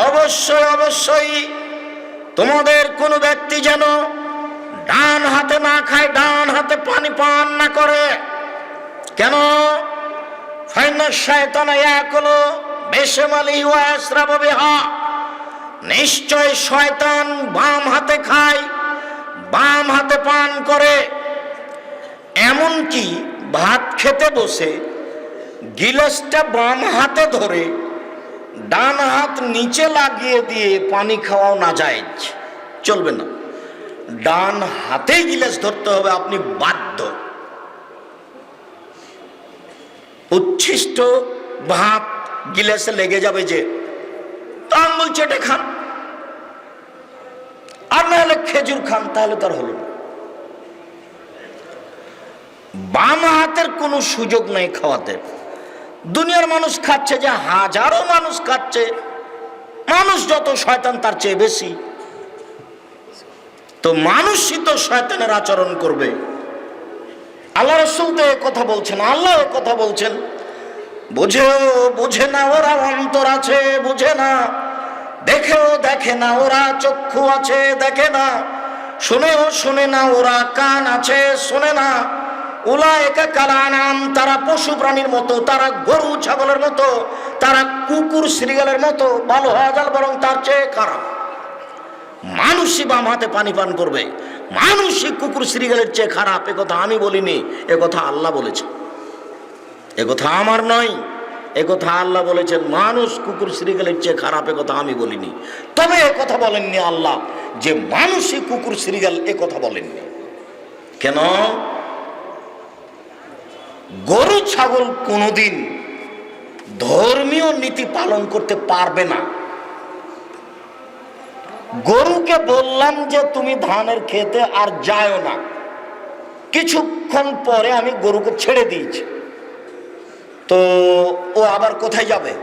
অবশ্যই তোমাদের কোনো ব্যক্তি যেন ডান হাতে না খায়, ডান হাতে পানি পান না করে। কেন? ফাইন্না শায়তানা ইয়াকুলু বিশিমালিহি ওয়া ইয়াশরাবু বিহা, নিশ্চয় শয়তান বাম হাতে খায়, বাম হাতে পান করে। এমনকি ভাত খেতে বসে গিলাসটা বাম হাতে ধরে ডান হাত নিচে লাগিয়ে দিয়ে পানি খাওয়াও নাজায়েজ, চলবে না। ডান হাতেই গিলাস ধরতে হবে, আপনি বাধ্য। উচ্ছিষ্ট ভাত গিলাসে লেগে যাবে যে, তো আঙুল চেটে খান, আর না হলে খেজুর খান, তাহলে তার হলো না। বাম হাতের কোনো সুযোগ নেই খাওয়াতে। দুনিয়ার মানুষ খাচ্ছে যে হাজারো মানুষ খাচ্ছে, মানুষ যত শয়তান তার চেয়ে বেশি। তো মানুষই তো শয়তানের আচরণ করবে। আল্লাহ রাসূল তো এ কথা বলছেন, আল্লাহ এ কথা বলছেন। বুঝে না ওরা অন্তর আছে, বুঝে না। দেখেও দেখে না ওরা চক্ষু আছে, দেখে না। শুনেও শুনে না ওরা কান আছে, শোনে না। উলাইকা কালানাম, তারা পশু প্রাণীর মতো, তারা গরু ছাগলের মতো, তারা কুকুর শ্রীগালের মতো। ভালো হওয়া যাল, বরং তার চেয়ে খারাপ। মানুষই বাম হাতে পানি পান করবে, মানুষই কুকুর শ্রীগালের চেয়ে খারাপ। এ কথা আমি বলিনি, এ কথা আল্লাহ বলেছেন, এ কথা আমার নয়, এ কথা আল্লাহ বলেছেন। মানুষ কুকুর শ্রীগালের চেয়ে খারাপ, এ কথা আমি বলিনি। তবে এ কথা বলেননি আল্লাহ যে মানুষই কুকুর শ্রীগাল, এ কথা বলেননি। কেন? গরু ছাগল কোনোদিন ধর্মীয় নীতি পালন করতে পারবে না। গরুকে বললাম যে তুমি ধানের খেতে আর যাও না, কিছুক্ষণ পরে আমি গরুকে ছেড়ে দিয়েছি, তো ও আবার কোথায় যাবে?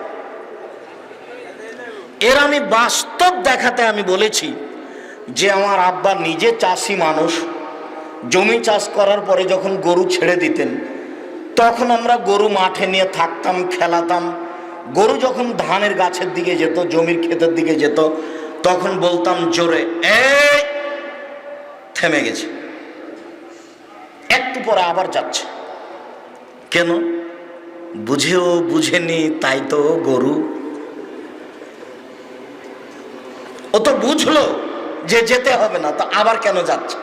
এর আমি বাস্তব দেখাতে আমি বলেছি যে আমার আব্বা নিজে চাষি মানুষ, জমি চাষ করার পরে যখন গরু ছেড়ে দিতেন তখন আমরা গরু মাঠে নিয়ে থাকতাম, খেলাতাম। গরু যখন ধানের গাছের দিকে যেত, জমির ক্ষেতের দিকে যেত, তখন বলতাম জোরে, এই থেমে গেছে, একটু পরে আবার যাচ্ছে। কেন? বুঝেও বুঝেনি তাই তো গরু। ও তো বুঝলো যে যেতে হবে না, তো আবার কেন যাচ্ছে?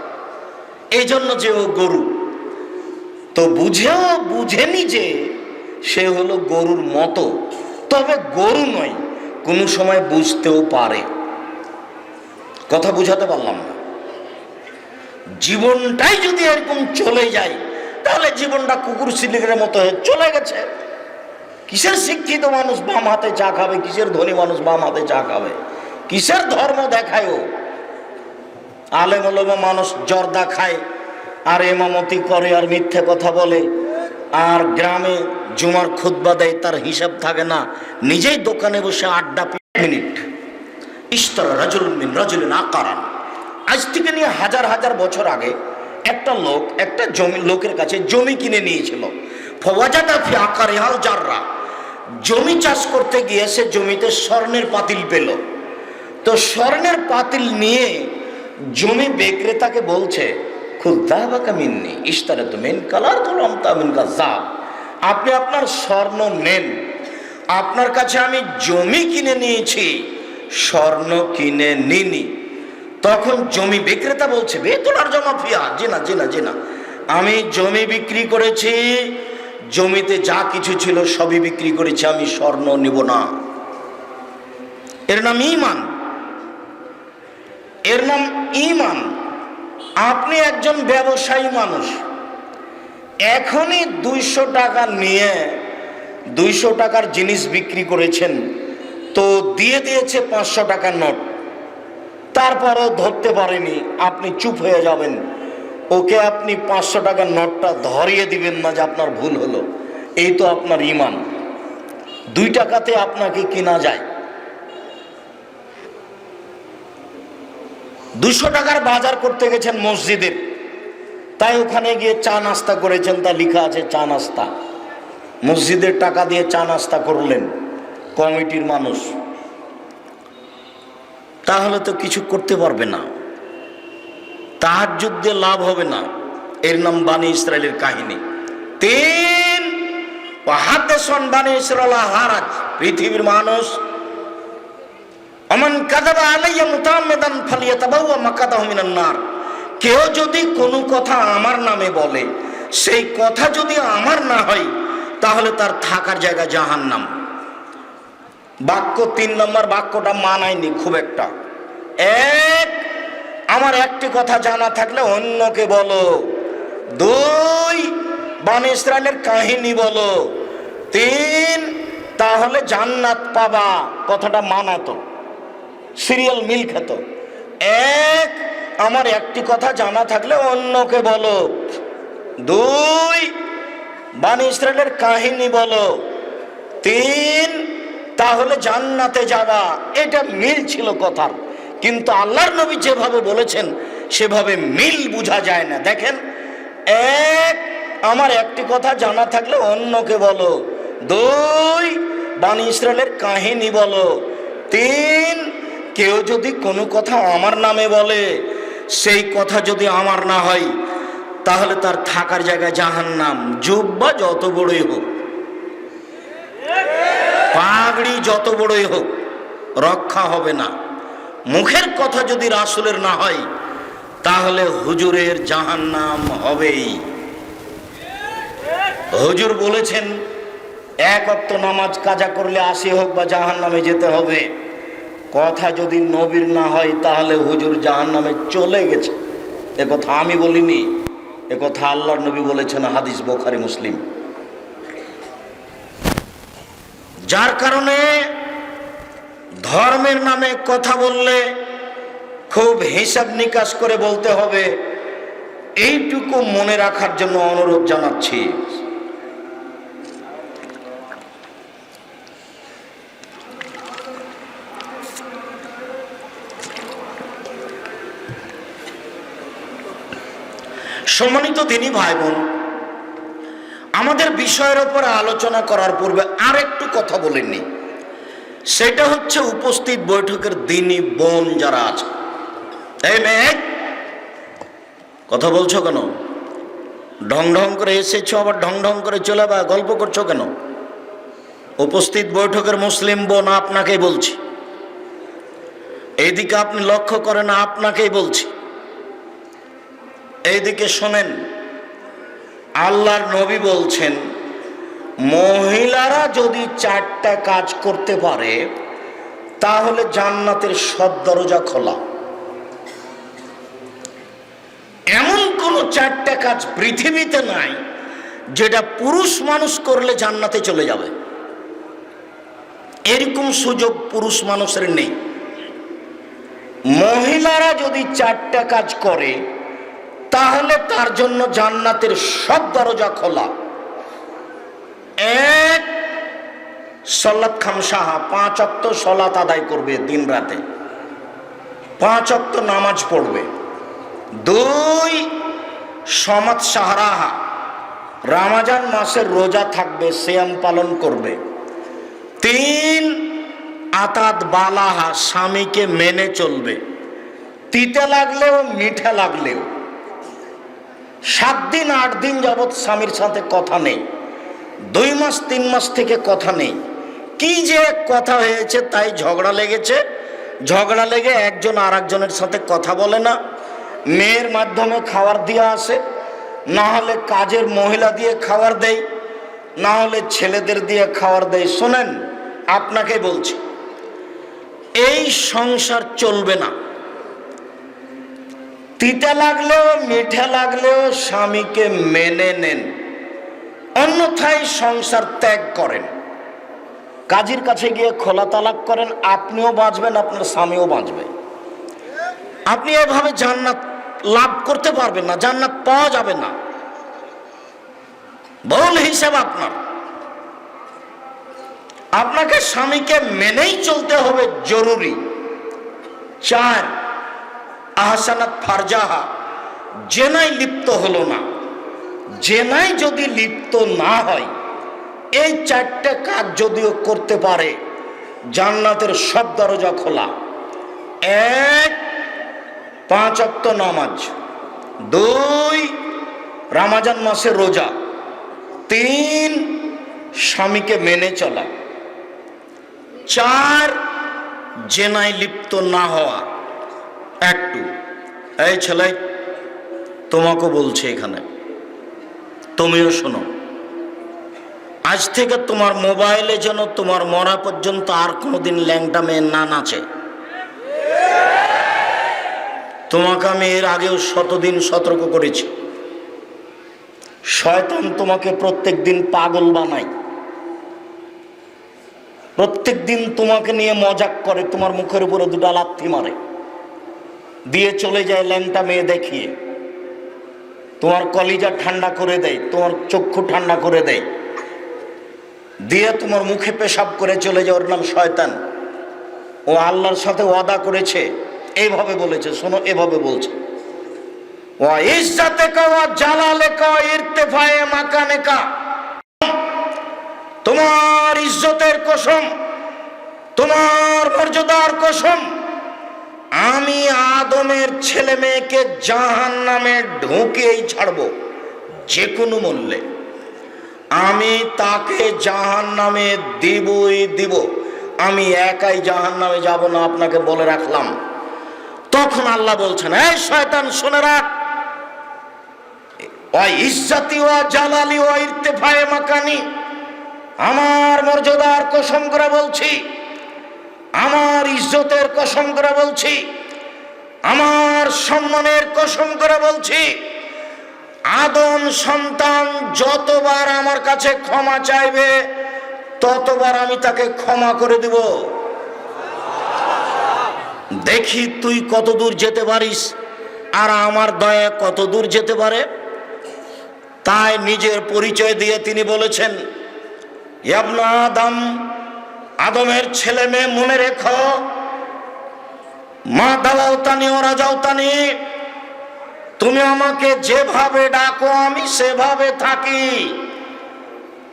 এই জন্য যে ও গরু। তো বুঝেও বুঝেনি যে সে হলো গরুর মতো, তবে গরু নয়, কোনো সময় বুঝতেও পারে। কথা বুঝাতে পারলাম না? জীবনটাই যদি এরকম চলে যায় তাহলে জীবনটা কুকুর শিলিকের মতো হয়ে চলে গেছে। কিসের শিক্ষিত মানুষ বাম হাতে চা খাবে, কিসের ধনী মানুষ বাম হাতে চা খাবে, কিসের ধর্ম দেখায় ও? আলেম ওলামা মানুষ জর্দা খায় আর ইমামতি করে আর মিথ্যে কথা বলে, আর গ্রামে জুমার খুতবা দেয়, তার হিসাব থাকে না, নিজেই দোকানে বসে আড্ডা। মিনিট ইশতারা রাজুলুন মিন রাজুলিন আকারান। আজ থেকে নিয়ে হাজার হাজার বছর আগে একটা লোক একটা লোকের কাছে জমি কিনে নিয়েছিল। ফাওয়াজাদা ফি আকারিহাল জাররা। জমি চাষ করতে গিয়ে সে জমিতে স্বর্ণের পাতিল পেল। তো স্বর্ণের পাতিল নিয়ে জমি বিক্রেতাকে বলছে, খুদ্দাবাকা মিন্নি ইশতারাতু মিন কালার তুলাম তামিন কাযাব। আপনি আপনার স্বর্ণ নেন, আপনার কাছে আমি জমি কিনে নিয়েছি, স্বর্ণ কিনে নিনি। তখন জমি বিক্রেতা বলছে, বেতলার জমা ফিয়া, জি না জি না জি না, আমি জমি বিক্রি করেছি, জমিতে যা কিছু ছিল সবই বিক্রি করেছি, আমি স্বর্ণ নিব না। এর নাম ঈমান, এর নাম ঈমান। আপনি একজন ব্যবসায়ী মানুষ, এখনই 200 টাকা নিয়ে 200 টাকার জিনিস বিক্রি করেছেন, তো দিয়ে দিয়েছে 500 টাকার নোট, তারপরও ধরতে পারেনি, আপনি চুপ হয়ে যাবেন, ওকে আপনি 500 টাকার নোটটা ধরিয়ে দিবেন না যে আপনার ভুল হলো। এই তো আপনার ঈমান। 2 টাকাতে আপনাকে কিনা যায়। 200 টাকার বাজার করতে গেছেন মসজিদের, তাই ওখানে গিয়ে চা নাস্তা করেছেন, তা লেখা আছে চা নাস্তা। মসজিদের টাকা দিয়ে চা নাস্তা করলেন কমিটির মানুষ, তাহলে তো কিছু করতে পারবে না, তাহাজ্জুদ দিয়ে লাভ হবে না। এর নাম বানি ইসরায়েলের কাহিনী। 3 ওয়াহাদাসান বানি ইসরাইল হারাজ। পৃথিবীর মানুষ, আমান কাযাবা আলাইয়া মুতাআম্মিদান ফালিয়াতাবাওয়া মাকাদাহু মিনান নার। কেউ যদি কোনো কথা আমার নামে বলে, সেই কথা যদি আমার না হয়, তাহলে তার থাকার জায়গা জাহান্নাম। বাক্য 3 নম্বর বাক্যটা মানায়নি খুব একটা। 1, আমার একটি কথা জানা থাকলে অন্যকে বলো। 2, বনী ইসরাইলের কাহিনী বলো। 3, তাহলে জান্নাত পাবা। কথাটা মানাতো, সিরিয়াল মিল খেত। 1, আমার একটি কথা জানা থাকলে অন্যকে বলো। 2, বনী ইসরাইলের কাহিনী বলো। 3, তাহলে জান্নাতে যাবা। এটা মিল ছিল কথার, কিন্তু আল্লাহর নবী যেভাবে বলেছেন সেভাবে মিল বোঝা যায় না। দেখেন, 1, আমার একটি কথা জানা থাকলে অন্যকে বলো। 2, বনী ইসরাইলের কাহিনী বলো। 3, কেউ যদি কোনো কথা আমার নামে বলে, সেই কথা যদি আমার না হয়, তাহলে তার থাকার জায়গা জাহান্নাম। জুব্বা যত বড়ই হোক, পাগড়ি যত বড়ই হোক, রক্ষা হবে না। মুখের কথা যদি রাসূলের না হয়, তাহলে হুজুরের জাহান্নাম হবেই। হুজুর বলেছেন 1 ওয়াক্ত নামাজ কাজা করলে 80 হোক বা জাহান্নামে যেতে হবে। কথা যদি নবীর না হয়, তাহলে হুজুর জাহান্নামে চলে গেছে। এ কথা আমি বলিনি, এ কথা আল্লাহর নবী বলেছেন, হাদিস বুখারী মুসলিম। যার কারণে ধর্মের নামে কথা বললে খুব হিসাব নিকাশ করে বলতে হবে। এইটুকু মনে রাখার জন্য অনুরোধ জানাচ্ছি। সম্মানিত দিনী ভাই বোন, আমাদের বিষয়ের উপরে আলোচনা করার পূর্বে আরেকটু কথা বলেননি, সেটা হচ্ছে উপস্থিত বৈঠকের দিনী বোন যারা আছে। এই মেয়ে, কথা বলছো কেন? ঢং ঢং করে এসেছো, আবার ঢং ঢং করে চলে বা গল্প করছো কেন? উপস্থিত বৈঠকের মুসলিম বোন আপনাকেই বলছি, এইদিকে আপনি লক্ষ্য করেন, আপনাকেই বলছি, এইদিকে শোনেন। আল্লাহর নবী বলছেন, মহিলারা যদি 4টা কাজ করতে পারে তাহলে জান্নাতের সব দরজা খোলা। এমন কোন 4টা কাজ পৃথিবীতে নাই যেটা পুরুষ মানুষ করলে জান্নাতে চলে যাবে। এরকম সুযোগ পুরুষ মানুষের নেই। মহিলারা যদি 4টা কাজ করে তাহলে তার জন্য জান্নাতের সব দরজা খোলা। 1, সালাত খামসাহা, 5 ওয়াক্ত সালাত আদায় করবে দিন রাতে, 5 ওয়াক্ত নামাজ পড়বে। 2, সমাত সাহারাহা, রমজান মাসের রোজা থাকবে, সিয়াম পালন করবে। 3, আতাত বালাহা, স্বামীকে মেনে চলবে, তিতে লাগলেও মিঠা লাগলেও। 7 দিন 8 দিন যাবৎ স্বামীর সাথে কথা নেই, 2 মাস 3 মাস থেকে কথা নেই। কি যে কথা হয়েছে, তাই ঝগড়া লেগেছে, ঝগড়া লেগে একজন আর একজনের সাথে কথা বলে না। মেয়ের মাধ্যমে খাবার দিয়ে আসে, না হলে কাজের মহিলা দিয়ে খাবার দেয়, না হলে ছেলেদের দিয়ে খাবার দেয়। শোনেন, আপনাকে বলছি, এই সংসার চলবে না। তিতা লাগলেও মিঠা লাগলেও স্বামীকে মেনে নেন, অন্যথায় সংসার ত্যাগ করেন। কাজীর কাছে গিয়ে খোলা তালাক করেন, আপনিও বাঁচবেন, আপনার স্বামীও বাঁচবে। আপনি এভাবে জান্নাত লাভ করতে পারবেন না, জান্নাত পাওয়া যাবে না। ভুল হিসাব আপনার। আপনাকে স্বামীকে মেনেই চলতে হবে, জরুরি। 4, আহসানাত ফারজাহা, জেনায় লিপ্ত হলো না। জেনায় যদি লিপ্ত না হয়, এই 4টা কাজ যদিও করতে পারে, জান্নাতের সব দরজা খোলা। 1, 5 ওয়াক্ত নামাজ। 2, রমজান মাসের রোজা। 3, স্বামীকে মেনে চলা। 4, জেনায় লিপ্ত না হওয়া। একটু এই ছেলে, তোমাকে বলছে এখানে, তুমিও শোনো। আজ থেকে তোমার মোবাইলে যেন তোমার মরা পর্যন্ত আর কোনোদিন ল্যাংটা মেয়ে না নাচে। তোমাকে আমি এর আগেও 100 দিন সতর্ক করেছি। শয়তান তোমাকে প্রত্যেক দিন পাগল বানায়, প্রত্যেক দিন তোমাকে নিয়ে মজাক করে, তোমার মুখের উপরে 2টা লাথি মারে, দিয়ে চলে যায় ল্যাংটা মেয়ে দেখিয়ে। তোমার কলিজা ঠান্ডা করে দেয়, তোমার চক্ষু ঠান্ডা করে দেয়, দিয়ে তোমার মুখে পেশাব করে চলে যায়। ওর নাম শয়তান। ও আল্লাহর সাথে ওয়াদা করেছে, এইভাবে বলেছে, শোনো, এভাবে বলছে, ওয়া ইজ্জাতিকা ওয়া জালালিকা ইরতিফায়ে মাকানিকা, তোমার ইজ্জতের কসম, তোমার মর্যাদার কসম, আমি আদমের ছেলে মেয়েকে জাহান্নামে ঢুকিয়েই ছাড়বো, যে কোনো মূল্যে। আমি তাকে জাহান্নামে দিবই দিব, আমি একাই জাহান্নামে যাব না, আপনাকে বলে রাখলাম। তখন আল্লাহ বলছেন, এই শয়তান শুনে রাখ, ওয়া ইজ্জতি ওয়া জালালি ওয়া ইরতিফায়ে মাকানি, আমার মর্যাদার কসম করে বলছি, আমার ইজ্জতের কসম করে বলছি, আমার সম্মানের কসম করে বলছি, আদম সন্তান যতবার আমার কাছে ক্ষমা চাইবে ততবার আমি তাকে ক্ষমা করে দিব। দেখি তুই কত দূর যেতে পারিস আর আমার দয়া কত দূর যেতে পারে। তাই নিজের পরিচয় দিয়ে তিনি বলেছেন, ইবনে আদম, আদমের ছেলে মেয়ে, মনে রেখো, মা দাওয়াতানি ওয়া রাজাউতানি, তুমি আমাকে যেভাবে ডাকো আমি সেভাবে থাকি,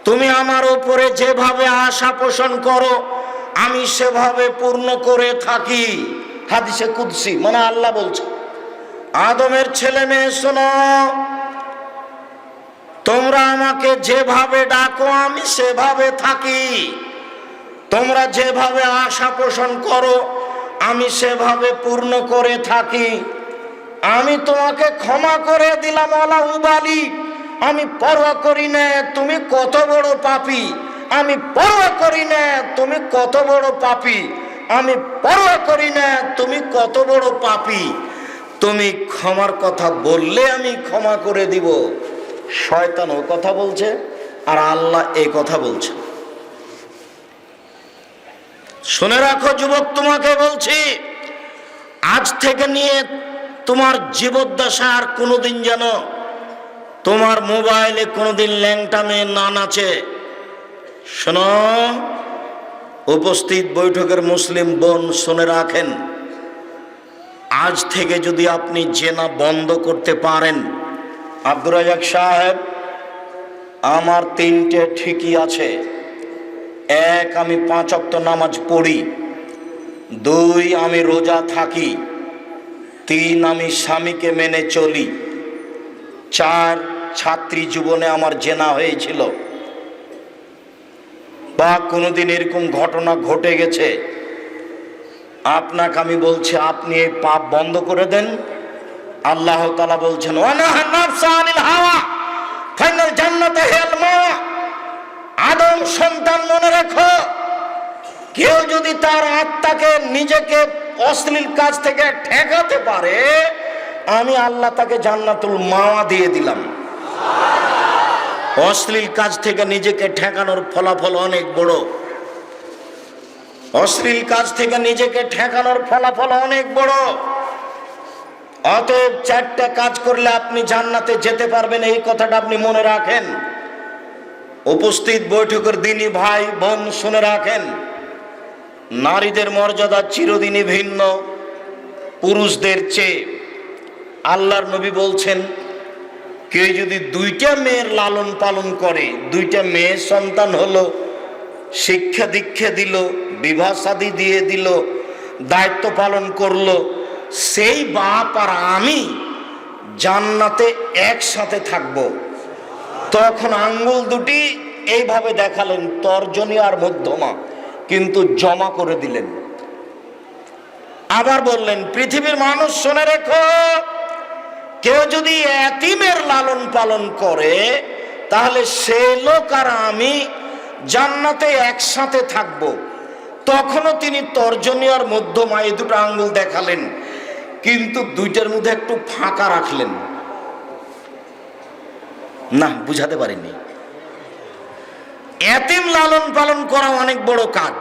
তুমি আমার উপরে যেভাবে আশা পোষণ করো আমি সেভাবে পূর্ণ করে থাকি। হাদিসে কুদসি, মানে আল্লাহ বলছে, আদমের ছেলে মেয়ে শোনো, তোমরা আমাকে যেভাবে ডাকো আমি সেভাবে থাকি, তোমরা যেভাবে আশা পোষণ করো আমি সেভাবে পূর্ণ করে থাকি। আমি তোমাকে ক্ষমা করে দিলাম, আলা উবালি, আমি পরোয়া করি না তুমি কত বড় পাপী, আমি পরোয়া করি না তুমি কত বড় পাপী, আমি পরোয়া করি না তুমি কত বড় পাপী। তুমি ক্ষমার কথা বললে আমি ক্ষমা করে দিব। শয়তান ও কথা বলছে আর আল্লাহ এই কথা বলছে। শুনে রাখো যুবক, তোমাকে বলছি, আজ থেকে নিয়ে তোমার জীবদ্দশা আর কোনোদিন যেন তোমার মোবাইলে কোনোদিন ল্যাংটা মেয়ে না নাচে। শোনো, উপস্থিত বৈঠকের মুসলিম বোন শুনে রাখেন, আজ থেকে যদি আপনি জেনা বন্ধ করতে পারেন, আব্দুর রাজাক সাহেব, আমার 3টে ঠিকই আছে। 1, আমি 5 ওয়াক্ত নামাজ পড়ি। 2, আমি রোজা থাকি। 3, আমি স্বামীকে মেনে চলি। 4, ছাত্রী জীবনে আমার জেনা হয়েছিল বা কোনোদিন এরকম ঘটনা ঘটে গেছে। আপনাকে আমি বলছি, আপনি এই পাপ বন্ধ করে দেন। আল্লাহ তাআলা বলছেন, ওয়ানাহা নাফসা আনিল হাওয়া ফাইনাল জান্নাতে হিয়াল মাওয়া। আদম সন্তান, মনে রাখো, কেউ যদি তার আত্মাকে নিজেকে অশ্লীল কাজ থেকে ঠেকাতে পারে, আমি আল্লাহ তাকে জান্নাতুল মাওয়া দিয়ে দিলাম। অশ্লীল কাজ থেকে নিজেকে ঠেকানোর ফলাফল অনেক বড়। অশ্লীল কাজ থেকে নিজেকে ঠেকানোর ফলাফল অনেক বড়। অতএব 4টা কাজ করলে আপনি জান্নাতে যেতে পারবেন, এই কথাটা আপনি মনে রাখেন। উপস্থিত বৈঠকের দিনই ভাই বোন শুনে রাখেন, নারীদের মর্যাদা চিরদিনই ভিন্ন পুরুষদের চেয়ে। আল্লাহর নবী বলছেন, কেউ যদি 2টা মেয়ের লালন পালন করে, 2টা মেয়ের সন্তান হলো, শিক্ষা দীক্ষা দিল, বিবাহ শাদী দিয়ে দিল, দায়িত্ব পালন করলো, সেই বাপ আর আমি জান্নাতে একসাথে থাকব। তখন আঙ্গুল দুটি এইভাবে দেখালেন, তর্জনী আর মধ্যমা, কিন্তু জমা করে দিলেন। আবার বললেন, পৃথিবীর মানুষ শুনে রেখো, কেউ যদি এতিমের লালন পালন করে তাহলে সে লোক আর আমি জান্নাতে একসাথে থাকব। তখনও তিনি তর্জনী আর মধ্যমা এই 2টো আঙ্গুল দেখালেন, কিন্তু 2টার মধ্যে একটু ফাঁকা রাখলেন। না, বুঝাতে পারিনি। এতিম লালন পালন করা অনেক বড় কাজ।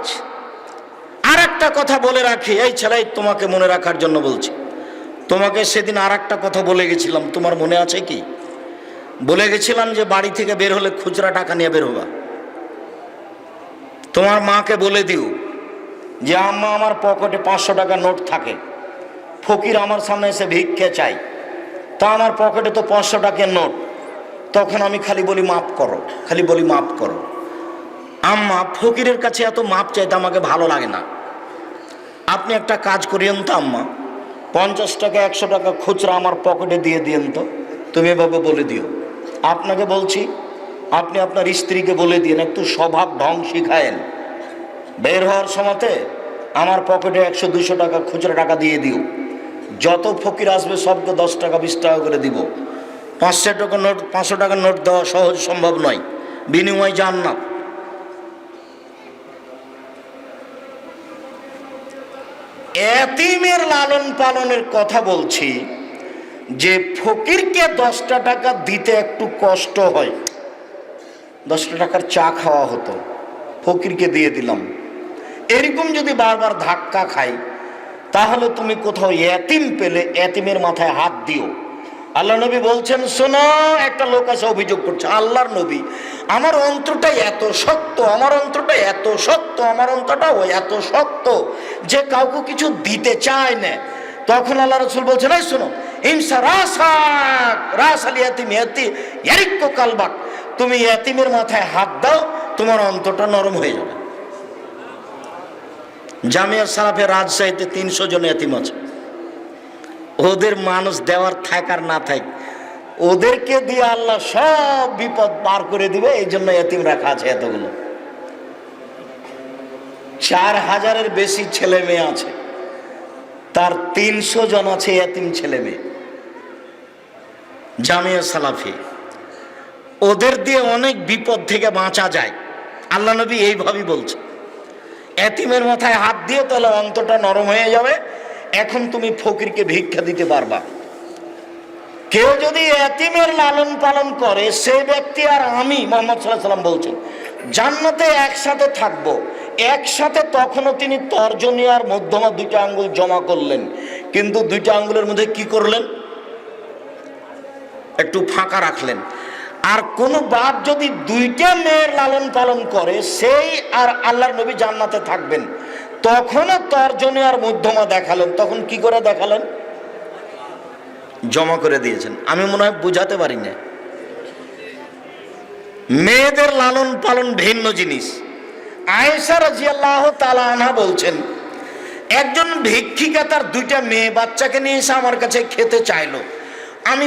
আর একটা কথা বলে রাখি, এই ছেলেই তোমাকে মনে রাখার জন্য বলছি। তোমাকে সেদিন আর একটা কথা বলে গেছিলাম, তোমার মনে আছে কি? বলে গেছিলাম যে বাড়ি থেকে বের হলে খুচরা টাকা নিয়ে বের হবা। তোমার মাকে বলে দিও যে আম্মা, আমার পকেটে 500 টাকা নোট থাকে, ফকির আমার সামনে এসে ভিক্ষে চাই, তা আমার পকেটে তো 500 টাকার নোট। তখন আমি খালি বলি মাফ করো, খালি বলি মাফ করো। আম্মা, ফকিরের কাছে এত মাপ চাইতে আমাকে ভালো লাগে না, আপনি একটা কাজ করিয়েন তো আম্মা, 50 টাকা 100 টাকা খুচরা আমার পকেটে দিয়ে দিয়েন তো। তুমি এভাবে বলে দিও। আপনাকে বলছি, আপনি আপনার স্ত্রীকে বলে দিন, একটু স্বভাব ঢং শিখায়েন। বের হওয়ার সময়তে আমার পকেটে 100-200 টাকা খুচরা টাকা দিয়ে দিও। যত ফকির আসবে সবকে 10 টাকা 20 টাকা করে দিব। 500 টাকার নোট দেওয়া সহজ সম্ভব নয়, বিনিময় জান্নাত। এতিমের লালন পালনের কথা বলছি, যে ফকিরকে 10টা টাকা দিতে একটু কষ্ট হয়, 10টা টাকার চা খাওয়া হতো, ফকিরকে দিয়ে দিলাম। এরকম যদি বারবার ধাক্কা খাই তাহলে তুমি কোথাও এতিম পেলে এতিমের মাথায় হাত দিও। আল্লাহ নবী বলছেন, শোনো, একটা লোক আছে অভিযোগ করছে, আল্লাহর নবী আমার অন্তরটা এত শক্ত, আমার অন্তরটা এত শক্ত, আমার অন্তরটা এত শক্ত যে কাউকে কিছু দিতে চায় না। তখন আল্লাহ রাসূল বলছেন, এই শোনো, ইমসা রাসাক রাস আল ইয়াতিম ইয়ারিক্কু কালবাক, তুমি এতিমের মাথায় হাত দাও, তোমার অন্তরটা নরম হয়ে যাবে। জামিয়া সালাফে রাজশাহীতে 300 জন এতিম আছে। ওদের মানুষ দেওয়ার থাক আর না থাক, ওদেরকে দিয়ে আল্লাহ সব বিপদ পার করে দিবে। এই জন্য এতিম রাখা আছে এতগুলো। 4000-এর বেশি ছেলে মেয়ে আছে, তার 300 জন আছে এতিম ছেলে মেয়ে। জামিয়া সালাফি, ওদের দিয়ে অনেক বিপদ থেকে বাঁচা যায়। আল্লাহ নবী এইভাবেই বলছে, এতিমের মাথায় হাত দিয়ে তাহলে অন্তরটা নরম হয়ে যাবে। এখন তুমি ফকিরকে ভিক্ষা দিতে পারবা। কেউ যদি এতিমের লালন পালন করে, সেই ব্যক্তি আর আমি, মুহাম্মদ সাল্লাল্লাহু আলাইহি ওয়াসাল্লাম বলছেন, জান্নাতে একসাথে থাকবো। একসাথে তখনও তিনি তর্জনী আর মধ্যমা 2টা আঙ্গুল জমা করলেন, কিন্তু 2টা আঙ্গুলের মধ্যে কি করলেন? একটু ফাঁকা রাখলেন। আর কোন বাপ যদি 2টা মেয়ের লালন পালন করে, সেই আর আল্লাহর নবী জান্নাতে থাকবেন। তখনও তর্জনী আর মধ্যমা দেখালেন। তখন কি করে দেখালেন? জমা করে দিয়েছেন। আমি মনে হয় বুঝাতে পারি না। মেয়েদের লালন পালন ভিন্ন জিনিস। আয়েশা রাদিয়াল্লাহু তাআলা আনহা বলছেন, একজন ভিক্ষিকা তার 2টা মেয়ে বাচ্চাকে নিয়ে এসে আমার কাছে খেতে চাইলো। আমি